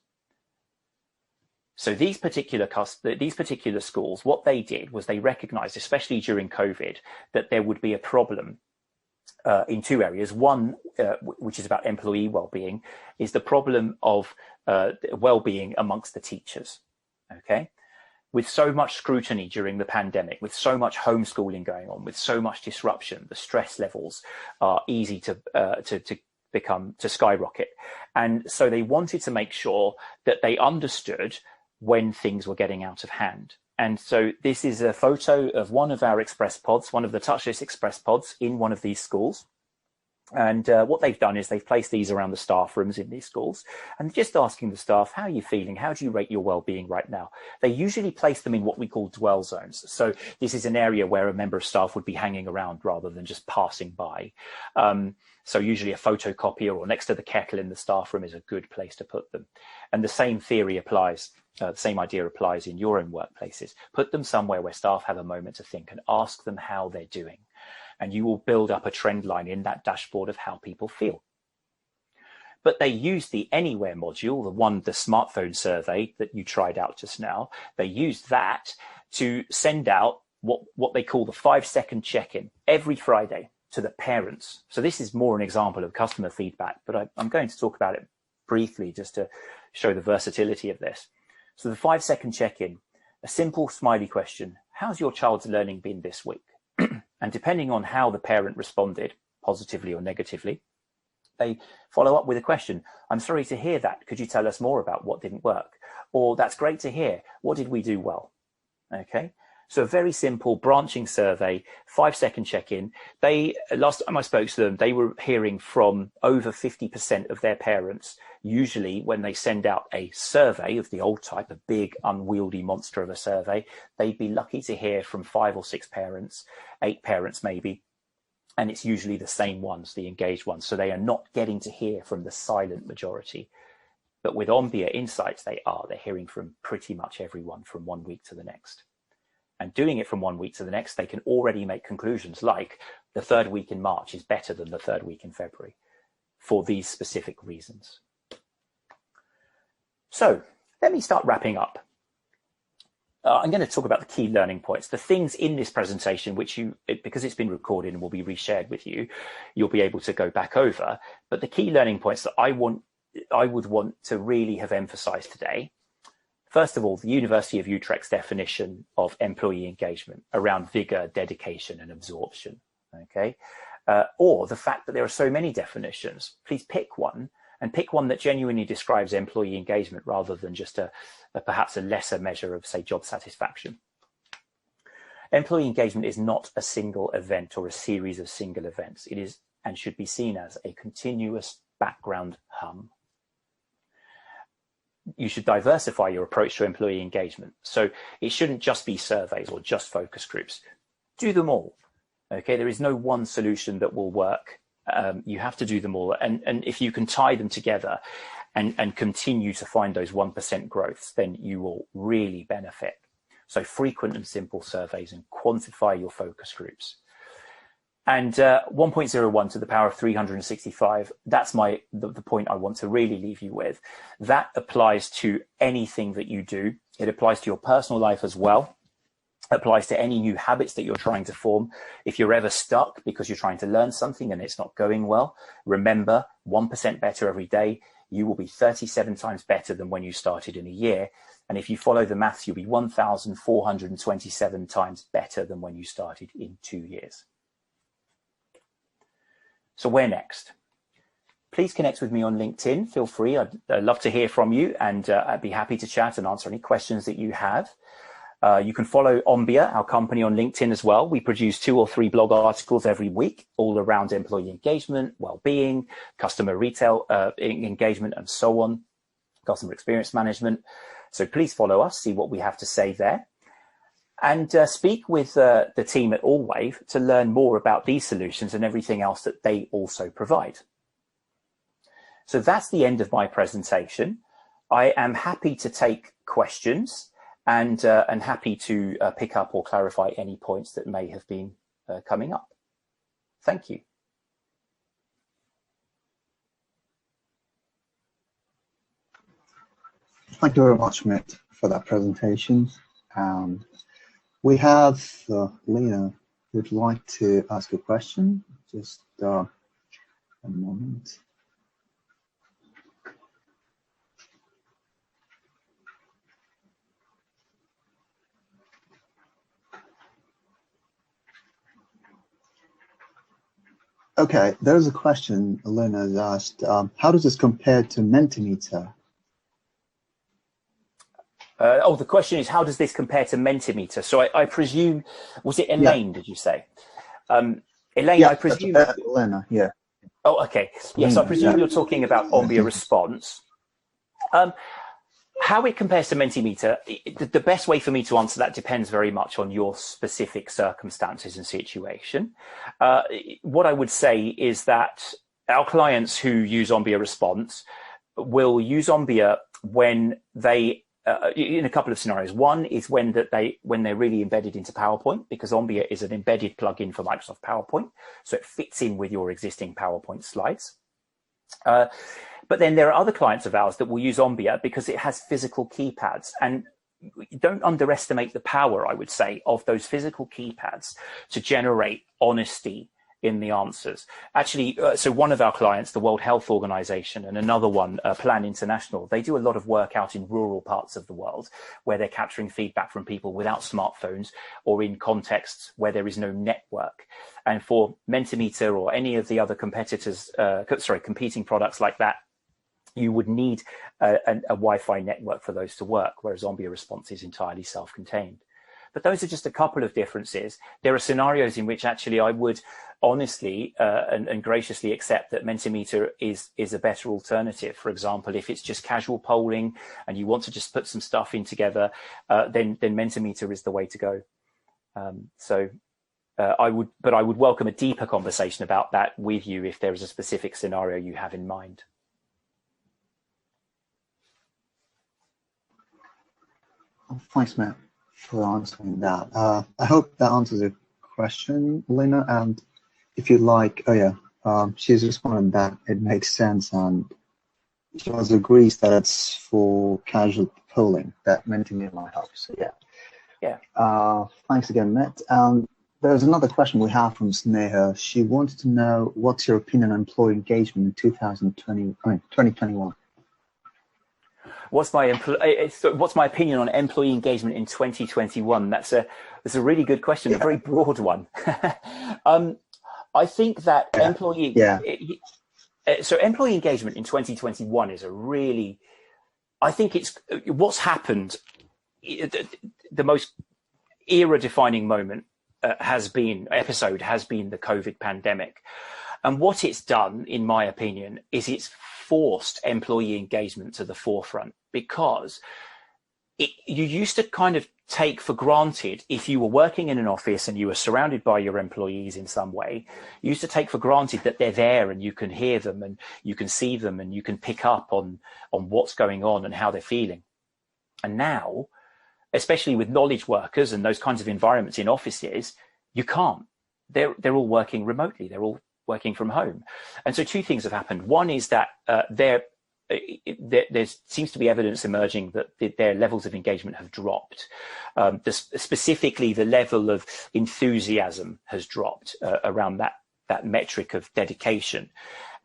So these particular schools, what they did was they recognized, especially during COVID, that there would be a problem in 2 areas. One, which is about employee well-being, is the problem of well-being amongst the teachers. Okay, with so much scrutiny during the pandemic, with so much homeschooling going on, with so much disruption, the stress levels are easy to skyrocket. And so they wanted to make sure that they understood when things were getting out of hand. And so this is a photo of one of our express pods, one of the touchless express pods in one of these schools. And what they've done is they've placed these around the staff rooms in these schools and just asking the staff, how are you feeling? How do you rate your well-being right now? They usually place them in what we call dwell zones. So this is an area where a member of staff would be hanging around rather than just passing by. So usually a photocopier or next to the kettle in the staff room is a good place to put them. And the same theory applies. The same idea applies in your own workplaces. Put them somewhere where staff have a moment to think and ask them how they're doing. And you will build up a trend line in that dashboard of how people feel. But they use the Anywhere module, the smartphone survey that you tried out just now. They used that to send out what they call the 5-second check-in every Friday to the parents. So this is more an example of customer feedback, but I'm going to talk about it briefly just to show the versatility of this. So the 5-second check-in, a simple smiley question: how's your child's learning been this week? And depending on how the parent responded, positively or negatively, they follow up with a question. I'm sorry to hear that. Could you tell us more about what didn't work? Or that's great to hear. What did we do well? Okay. So a very simple branching survey, 5-second check-in. Last time I spoke to them, they were hearing from over 50% of their parents. Usually when they send out a survey of the old type, a big unwieldy monster of a survey, they'd be lucky to hear from 5 or 6 parents, 8 parents maybe. And it's usually the same ones, the engaged ones. So they are not getting to hear from the silent majority. But with Ombea Insights, they're hearing from pretty much everyone from one week to the next. And doing it from one week to the next, they can already make conclusions like the 3rd week in March is better than the 3rd week in February for these specific reasons. So let me start wrapping up. I'm going to talk about the key learning points, the things in this presentation, which because it's been recorded and will be reshared with you, you'll be able to go back over. But the key learning points that I would want to really have emphasized today. First of all, the University of Utrecht's definition of employee engagement around vigor, dedication, and absorption. Okay, or the fact that there are so many definitions. Please pick one, and pick one that genuinely describes employee engagement rather than just perhaps a lesser measure of, say, job satisfaction. Employee engagement is not a single event or a series of single events. It is and should be seen as a continuous background hum. You should diversify your approach to employee engagement. So it shouldn't just be surveys or just focus groups. Do them all. Okay, there is no one solution that will work. You have to do them all. And if you can tie them together and continue to find those 1% growths, then you will really benefit. So frequent and simple surveys and quantify your focus groups. And 1.01 to the power of 365, that's the point I want to really leave you with. That applies to anything that you do. It applies to your personal life as well. It applies to any new habits that you're trying to form. If you're ever stuck because you're trying to learn something and it's not going well, remember 1% better every day. You will be 37 times better than when you started in a year. And if you follow the maths, you'll be 1,427 times better than when you started in 2 years. So where next? please connect with me on LinkedIn. Feel free. I'd love to hear from you, and I'd be happy to chat and answer any questions that you have. You can follow Ombea, our company, on LinkedIn as well. We produce 2 or 3 blog articles every week, all around employee engagement, well-being, customer retail engagement, and so on, customer experience management. So please follow us, see what we have to say there. And speak with the team at Allwave to learn more about these solutions and everything else that they also provide. So that's the end of my presentation. I am happy to take questions and happy to pick up or clarify any points that may have been coming up. Thank you. Thank you very much, Matt, for that presentation. We have Lena who'd like to ask a question. Just a moment. Okay, there's a question Lena has asked. How does this compare to Mentimeter? The question is, how does this compare to Mentimeter? So I presume, was it Elaine, did you say? Elaine, yeah, I presume... Lena, yeah. Oh, okay. Yes, I presume you're talking about Ombea Response. How it compares to Mentimeter, the best way for me to answer that depends very much on your specific circumstances and situation. What I would say is that our clients who use Ombea Response will use Ombea when they in a couple of scenarios. One is when they're really embedded into PowerPoint, because Ombea is an embedded plugin for Microsoft PowerPoint, so it fits in with your existing PowerPoint slides. But then there are other clients of ours that will use Ombea because it has physical keypads, and don't underestimate the power, I would say, of those physical keypads to generate honesty in the answers. Actually, so one of our clients, the World Health Organization, and another one, Plan International, they do a lot of work out in rural parts of the world where they're capturing feedback from people without smartphones or in contexts where there is no network. And for Mentimeter or any of the other competitors, competing products like that, you would need a Wi-Fi network for those to work, whereas Ombea Response is entirely self-contained. But those are just a couple of differences. There are scenarios in which actually I would honestly and graciously accept that Mentimeter is a better alternative. For example, if it's just casual polling and you want to just put some stuff in together, then Mentimeter is the way to go. I would welcome a deeper conversation about that with you if there is a specific scenario you have in mind. Thanks, Matt, for answering that. I hope that answers your question, Lena. And if you'd like, she's responded that it makes sense, and she also agrees that it's for casual polling that Mentimeter might help. So yeah. Thanks again, Matt. There's another question we have from Sneha. She wants to know what's your opinion on employee engagement in 2021. What's my opinion on employee engagement in 2021? That's a really good question, a very broad one. I think that employee engagement in 2021 is I think it's what's happened. The most era-defining episode has been the COVID pandemic, and what it's done, in my opinion, is it's forced employee engagement to the forefront, because you used to kind of take for granted, if you were working in an office and you were surrounded by your employees in some way, you used to take for granted that they're there and you can hear them and you can see them and you can pick up on what's going on and how they're feeling. And now, especially with knowledge workers and those kinds of environments in offices, you can't. They're all working remotely. They're all working from home. And so 2 things have happened. One is that there seems to be evidence emerging that their levels of engagement have dropped. Specifically, the level of enthusiasm has dropped around that metric of dedication.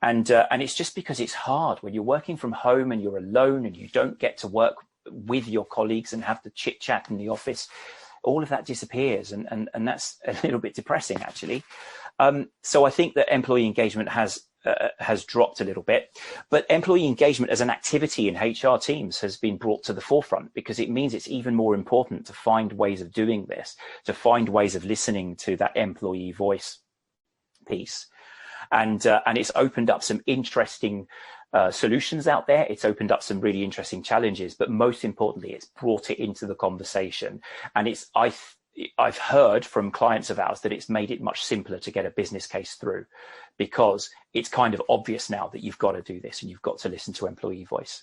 And it's just because it's hard when you're working from home and you're alone and you don't get to work with your colleagues and have the chit chat in the office. All of that disappears, and that's a little bit depressing, actually. So I think that employee engagement has has dropped a little bit, but employee engagement as an activity in HR teams has been brought to the forefront, because it means it's even more important to find ways of doing this, to find ways of listening to that employee voice piece. And it's opened up some interesting solutions out there. It's opened up some really interesting challenges, but most importantly, it's brought it into the conversation. And I've heard from clients of ours that it's made it much simpler to get a business case through, because it's kind of obvious now that you've got to do this and you've got to listen to employee voice.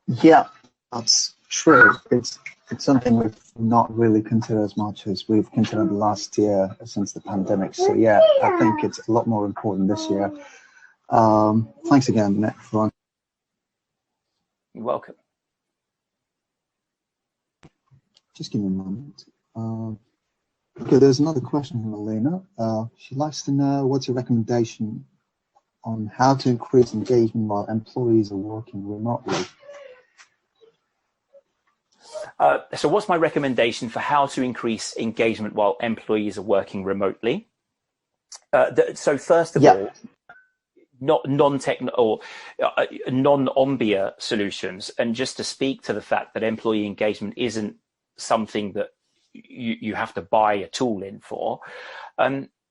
Yeah, that's true. It's something we've not really considered as much as we've considered last year since the pandemic. So yeah, I think it's a lot more important this year. Thanks again, Nick, for. You're welcome. Just give me a moment. Okay, there's another question from Elena. She likes to know, what's your recommendation on how to increase engagement while employees are working remotely? So what's my recommendation for how to increase engagement while employees are working remotely? So first of all, not non-technical or non-Ombea solutions. And just to speak to the fact that employee engagement isn't something that you have to buy a tool in for.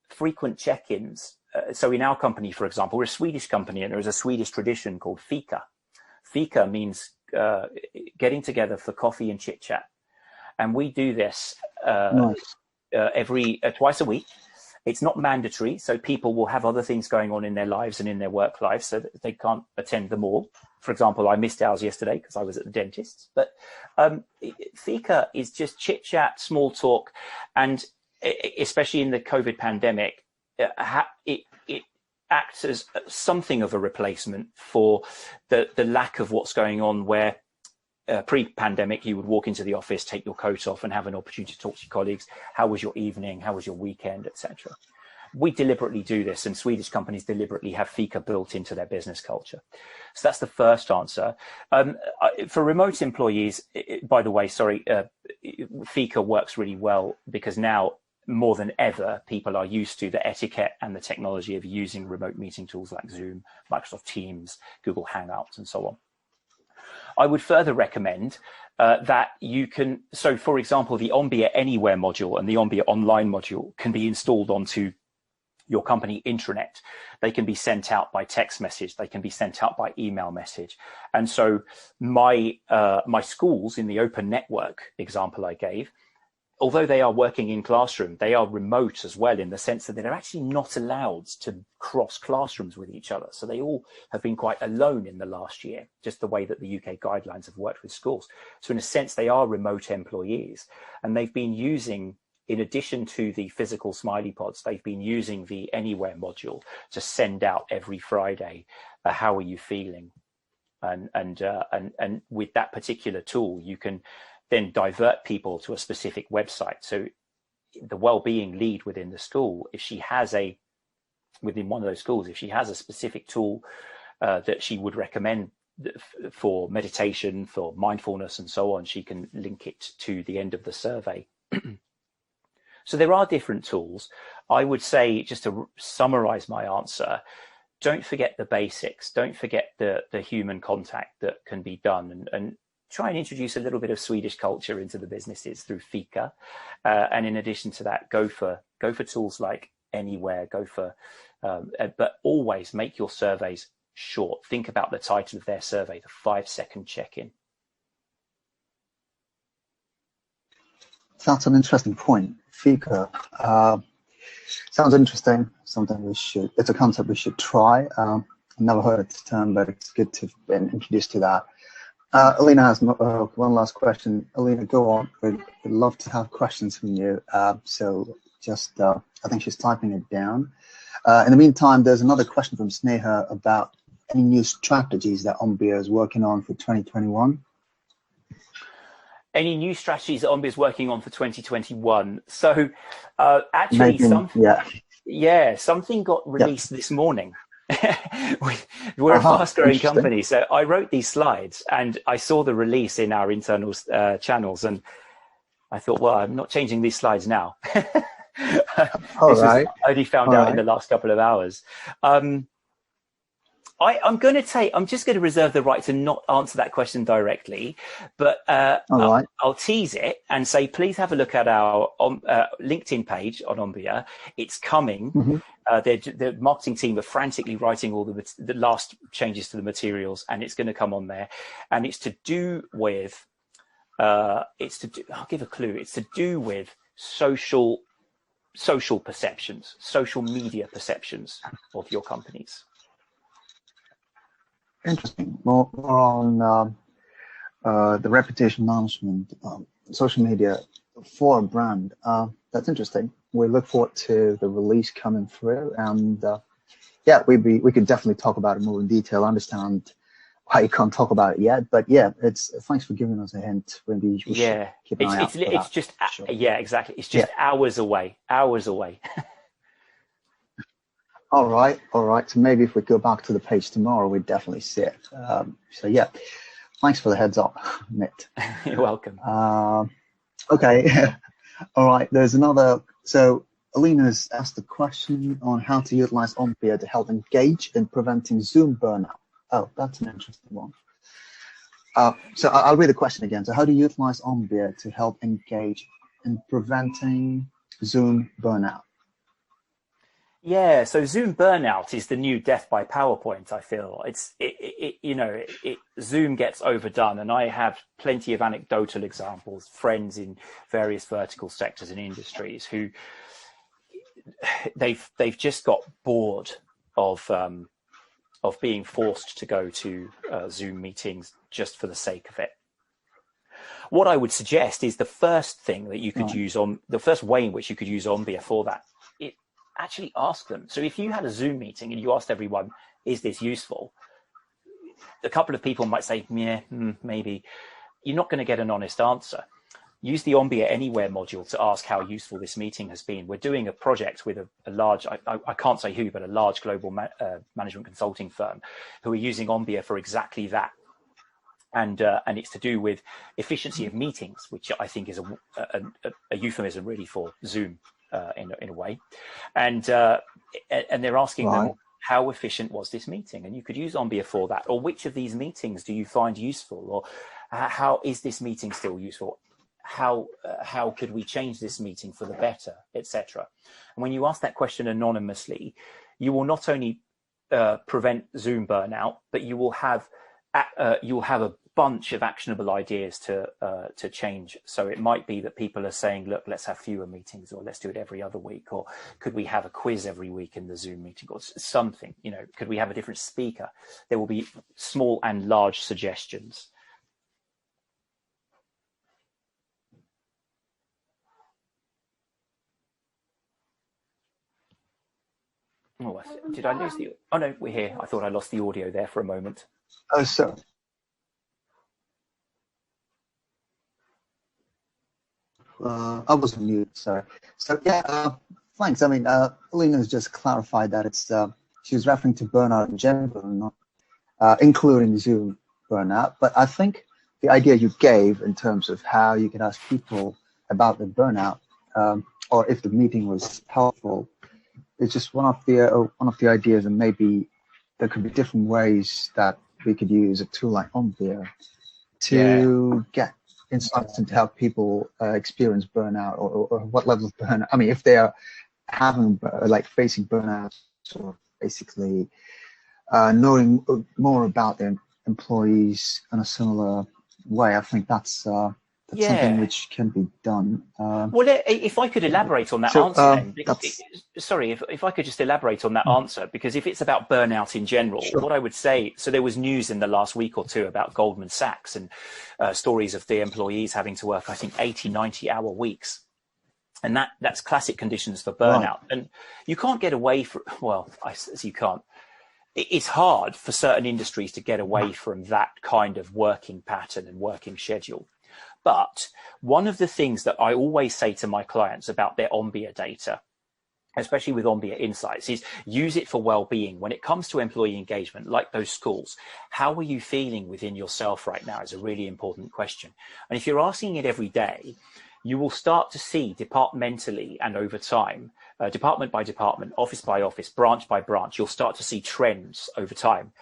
Frequent check-ins. So in our company, for example, we're a Swedish company, and there is a Swedish tradition called fika. Fika means getting together for coffee and chit chat, and we do this every twice a week. It's not mandatory, so people will have other things going on in their lives and in their work lives, so that they can't attend them all. For example, I missed ours yesterday because I was at the dentist's. But fika is just chit chat, small talk, and especially in the COVID pandemic, it acts as something of a replacement for the lack of what's going on, where pre-pandemic you would walk into the office, take your coat off, and have an opportunity to talk to your colleagues. How was your evening? How was your weekend, etc. We deliberately do this, and Swedish companies deliberately have fika built into their business culture. So that's the first answer. For remote employees, by the way, fika works really well, because now more than ever, people are used to the etiquette and the technology of using remote meeting tools like Zoom, Microsoft Teams, Google Hangouts, and so on. I would further recommend that you can, so for example, the Ombea Anywhere module and the Ombea Online module can be installed onto your company intranet. They can be sent out by text message. They can be sent out by email message. And so my schools in the open network example I gave, although they are working in classroom, they are remote as well, in the sense that they're actually not allowed to cross classrooms with each other. So they all have been quite alone in the last year, just the way that the UK guidelines have worked with schools. So in a sense, they are remote employees, and they've been using, in addition to the physical smiley pods, they've been using the Anywhere module to send out every Friday, how are you feeling? And with that particular tool, you can then divert people to a specific website. So the well-being lead within the school, if she has within one of those schools, if she has a specific tool that she would recommend for meditation, for mindfulness, and so on, she can link it to the end of the survey. So there are different tools. I would say, just to summarize my answer, don't forget the basics. Don't forget the human contact that can be done, and try and introduce a little bit of Swedish culture into the businesses through fika. And in addition to that, go for tools like Anywhere, but always make your surveys short. Think about the title of their survey, the 5-second check-in. That's an interesting point. Fika sounds interesting. It's a concept we should try. I've never heard the term, but it's good to have been introduced to that. Alina has one last question. Alina, go on. We'd love to have questions from you. So just, I think she's typing it down. In the meantime, there's another question from Sneha about any new strategies that Ombea is working on for 2021. Any new strategies that Ombea is working on for 2021? So actually, something got released this morning. We're a fast-growing company, so I wrote these slides and I saw the release in our internal channels, and I thought, well, I'm not changing these slides now. All This was right. only found All out in right. the last couple of hours. I'm just going to reserve the right to not answer that question directly, but All right. I'll tease it and say, please have a look at our LinkedIn page on Ombea. It's coming. Mm-hmm. The marketing team are frantically writing all the last changes to the materials, and it's going to come on there. And it's to do with, I'll give a clue. It's to do with social perceptions, social media perceptions of your companies. Interesting. More on the reputation management, social media for a brand. That's interesting. We look forward to the release coming through, and yeah, we could definitely talk about it more in detail. I understand why you can't talk about it yet, but yeah, it's thanks for giving us a hint. Maybe we should keep an eye out for that. It's just Sure. yeah, exactly. It's just hours away. All right. So maybe if we go back to the page tomorrow, we'd definitely see it. So yeah, thanks for the heads up, Mitt. You're welcome. Okay. All right. There's another. So Alina's asked a question on how to utilize Ombea to help engage in preventing Zoom burnout. Oh, that's an interesting one. So I'll read the question again. So how do you utilize Ombea to help engage in preventing Zoom burnout? Yeah, so Zoom burnout is the new death by PowerPoint. I feel Zoom gets overdone, and I have plenty of anecdotal examples, friends in various vertical sectors and industries who they've just got bored of being forced to go to Zoom meetings just for the sake of it. What I would suggest is the first thing that you could use on the first way in which you could use Ombea for that. Actually ask them. So if you had a Zoom meeting and you asked everyone, is this useful? A couple of people might say, yeah, maybe. You're not going to get an honest answer. Use the Ombea Anywhere module to ask how useful this meeting has been. We're doing a project with a large, I can't say who, but a large global management consulting firm who are using Ombea for exactly that. And it's to do with efficiency of meetings, which I think is a euphemism really for Zoom. In a way, and they're asking them, how efficient was this meeting? And you could use Ombea for that. Or which of these meetings do you find useful? Or how is this meeting still useful? How could we change this meeting for the better, etc. And when you ask that question anonymously, you will not only prevent Zoom burnout, but you will have a bunch of actionable ideas to change. So it might be that people are saying, look, let's have fewer meetings, or let's do it every other week, or could we have a quiz every week in the Zoom meeting, or something, could we have a different speaker? There will be small and large suggestions. Oh, did I lose the? Oh no, we're here. I thought I lost the audio there for a moment. Oh, sorry. I was on mute, sorry. So yeah, thanks. I mean, Alina's just clarified that it's she was referring to burnout in general, not including Zoom burnout. But I think the idea you gave in terms of how you can ask people about the burnout, or if the meeting was helpful, is just one of the ideas, and maybe there could be different ways that we could use a tool like Ombea to get insights into how people experience burnout, or what level of burnout. I mean, if they are having facing burnout, or basically knowing more about their employees in a similar way. I think that's something which can be done. Well, if I could elaborate on that answer, sorry, if I could just elaborate on that answer, because if it's about burnout in general, what I would say, so there was news in the last week or two about Goldman Sachs and stories of the employees having to work, I think, 80, 90-hour weeks. And that's classic conditions for burnout. And you can't get away from, you can't. It's hard for certain industries to get away from that kind of working pattern and working schedule. But one of the things that I always say to my clients about their Ombea data, especially with Ombea Insights, is use it for well-being. When it comes to employee engagement, like those schools, how are you feeling within yourself right now is a really important question. And if you're asking it every day, you will start to see departmentally and over time, department by department, office by office, branch by branch, you'll start to see trends over time.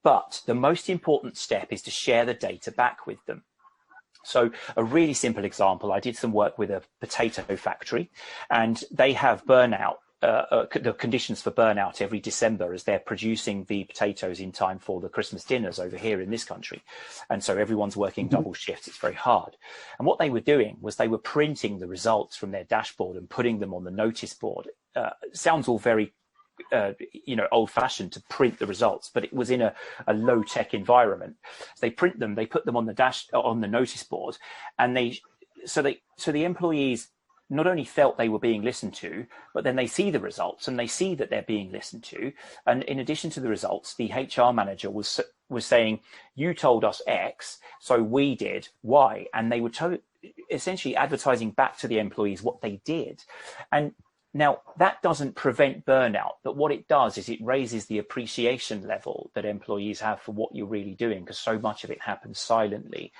But the most important step is to share the data back with them. So a really simple example, I did some work with a potato factory, and they have burnout, the conditions for burnout every December as they're producing the potatoes in time for the Christmas dinners over here in this country. And so everyone's working double shifts. It's very hard. And what they were doing was they were printing the results from their dashboard and putting them on the notice board. Sounds all very old-fashioned to print the results, but it was in a low-tech environment. So they print them, they put them on the notice board, and so the employees not only felt they were being listened to, but then they see the results and they see that they're being listened to. And in addition to the results, the HR manager was saying, you told us X, so we did Y. And they were essentially advertising back to the employees what they did. And now that doesn't prevent burnout, but what it does is it raises the appreciation level that employees have for what you're really doing, because so much of it happens silently.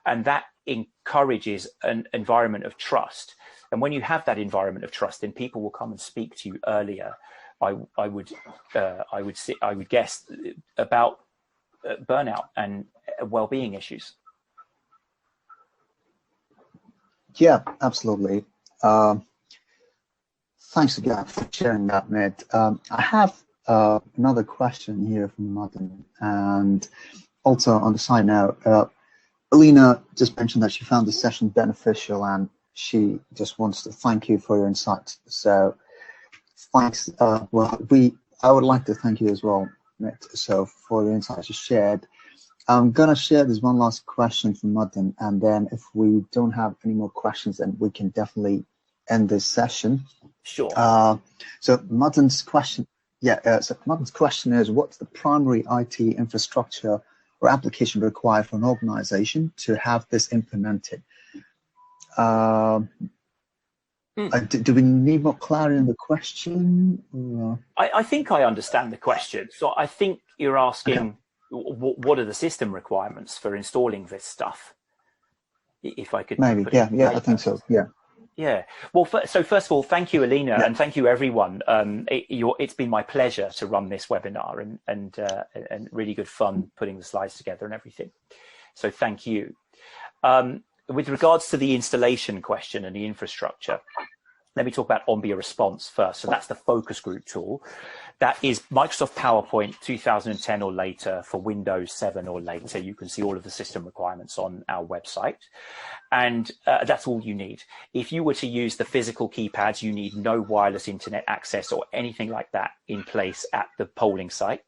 And that encourages an environment of trust. And when you have that environment of trust, then people will come and speak to you earlier. I would guess about burnout and well-being issues. Yeah, absolutely. Thanks again for sharing that, Matt. I have another question here from Martin, and also on the side now, Alina just mentioned that she found the session beneficial, and she just wants to thank you for your insights. So thanks. I would like to thank you as well, Matt, so for the insights you shared. I'm going to share this one last question from Martin, and then if we don't have any more questions, then we can definitely end this session. Sure. So Martin's question, Martin's question is, what's the primary IT infrastructure or application required for an organization to have this implemented? Do we need more clarity on the question? I think I understand the question. So I think you're asking, what are the system requirements for installing this stuff? If I could. Maybe, yeah, I think so, yeah. Yeah. Well, so first of all, thank you, Alina, and thank you, everyone. It's been my pleasure to run this webinar, and really good fun putting the slides together and everything. So thank you. With regards to the installation question and the infrastructure, let me talk about Ombea Response first. So that's the focus group tool. That is Microsoft PowerPoint 2010 or later for Windows 7 or later. You can see all of the system requirements on our website. And that's all you need. If you were to use the physical keypads, you need no wireless internet access or anything like that in place at the polling site.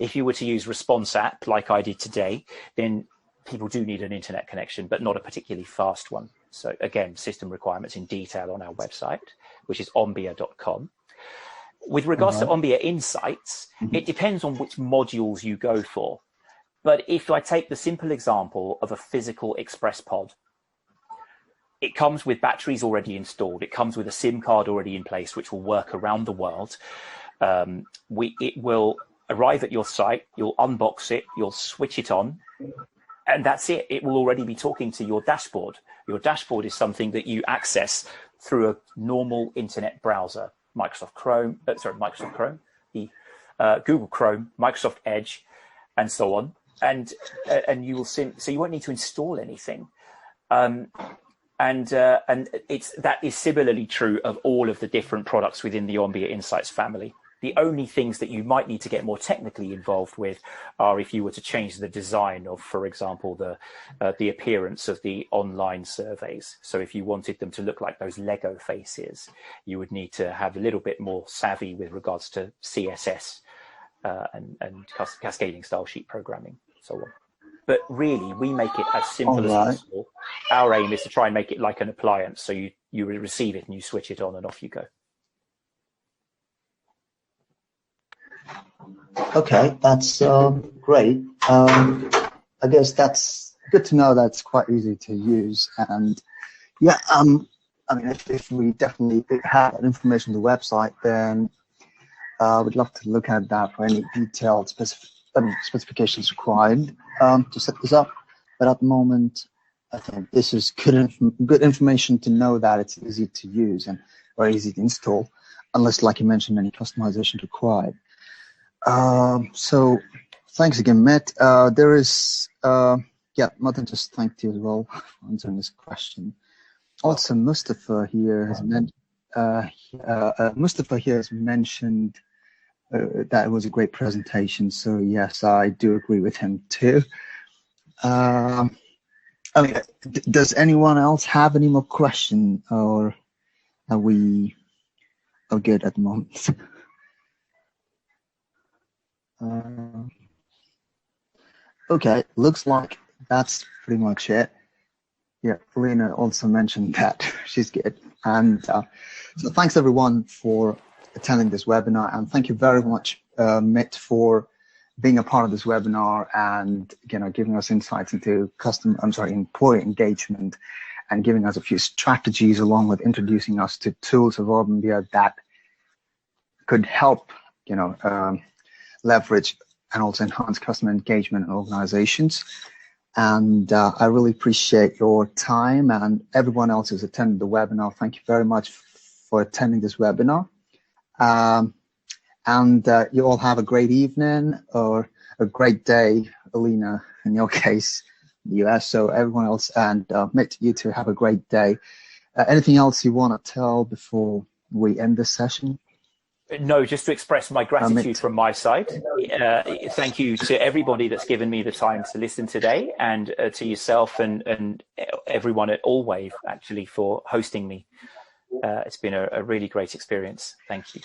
If you were to use Response app like I did today, then people do need an internet connection, but not a particularly fast one. So again, system requirements in detail on our website, which is ombea.com. With regards to Ombea Insights, it depends on which modules you go for. But if I take the simple example of a physical Express pod, it comes with batteries already installed. It comes with a SIM card already in place, which will work around the world. It will arrive at your site. You'll unbox it. You'll switch it on. And that's it. It will already be talking to your dashboard. Your dashboard is something that you access through a normal internet browser, Microsoft Chrome, the Google Chrome, Microsoft Edge, and so on. And you will see. So you won't need to install anything. And that is similarly true of all of the different products within the Ombea Insights family. The only things that you might need to get more technically involved with are if you were to change the design of, for example, the appearance of the online surveys. So if you wanted them to look like those Lego faces, you would need to have a little bit more savvy with regards to CSS and cascading style sheet programming, so on. But really, we make it as simple as possible. Our aim is to try and make it like an appliance. So you receive it and you switch it on and off you go. Okay, that's great. I guess that's good to know. That's quite easy to use. And yeah, I mean, if we definitely have that information on the website, then we'd love to look at that for any detailed specifications required to set this up. But at the moment, I think this is good information to know that it's easy to use and or easy to install, unless, like you mentioned, any customization required. So thanks again, Matt. There is, Martin just thanked you as well for answering this question. Also, Mustafa here has mentioned that it was a great presentation. So yes, I do agree with him too. I mean, does anyone else have any more questions, or are we good at the moment? Okay, looks like that's pretty much it. Yeah, Lena also mentioned that she's good. And so thanks everyone for attending this webinar, and thank you very much, Mitt, for being a part of this webinar and giving us insights into employee engagement and giving us a few strategies along with introducing us to tools of Ombea that could help leverage and also enhance customer engagement in organizations. And I really appreciate your time, and everyone else who's attended the webinar. Thank you very much for attending this webinar. And you all have a great evening or a great day, Alina, in your case, in the US. So everyone else, and Mitt, you two have a great day. Anything else you want to tell before we end this session? No, just to express my gratitude from my side. Thank you to everybody that's given me the time to listen today, and to yourself and everyone at Allwave, actually, for hosting me. It's been a really great experience. Thank you.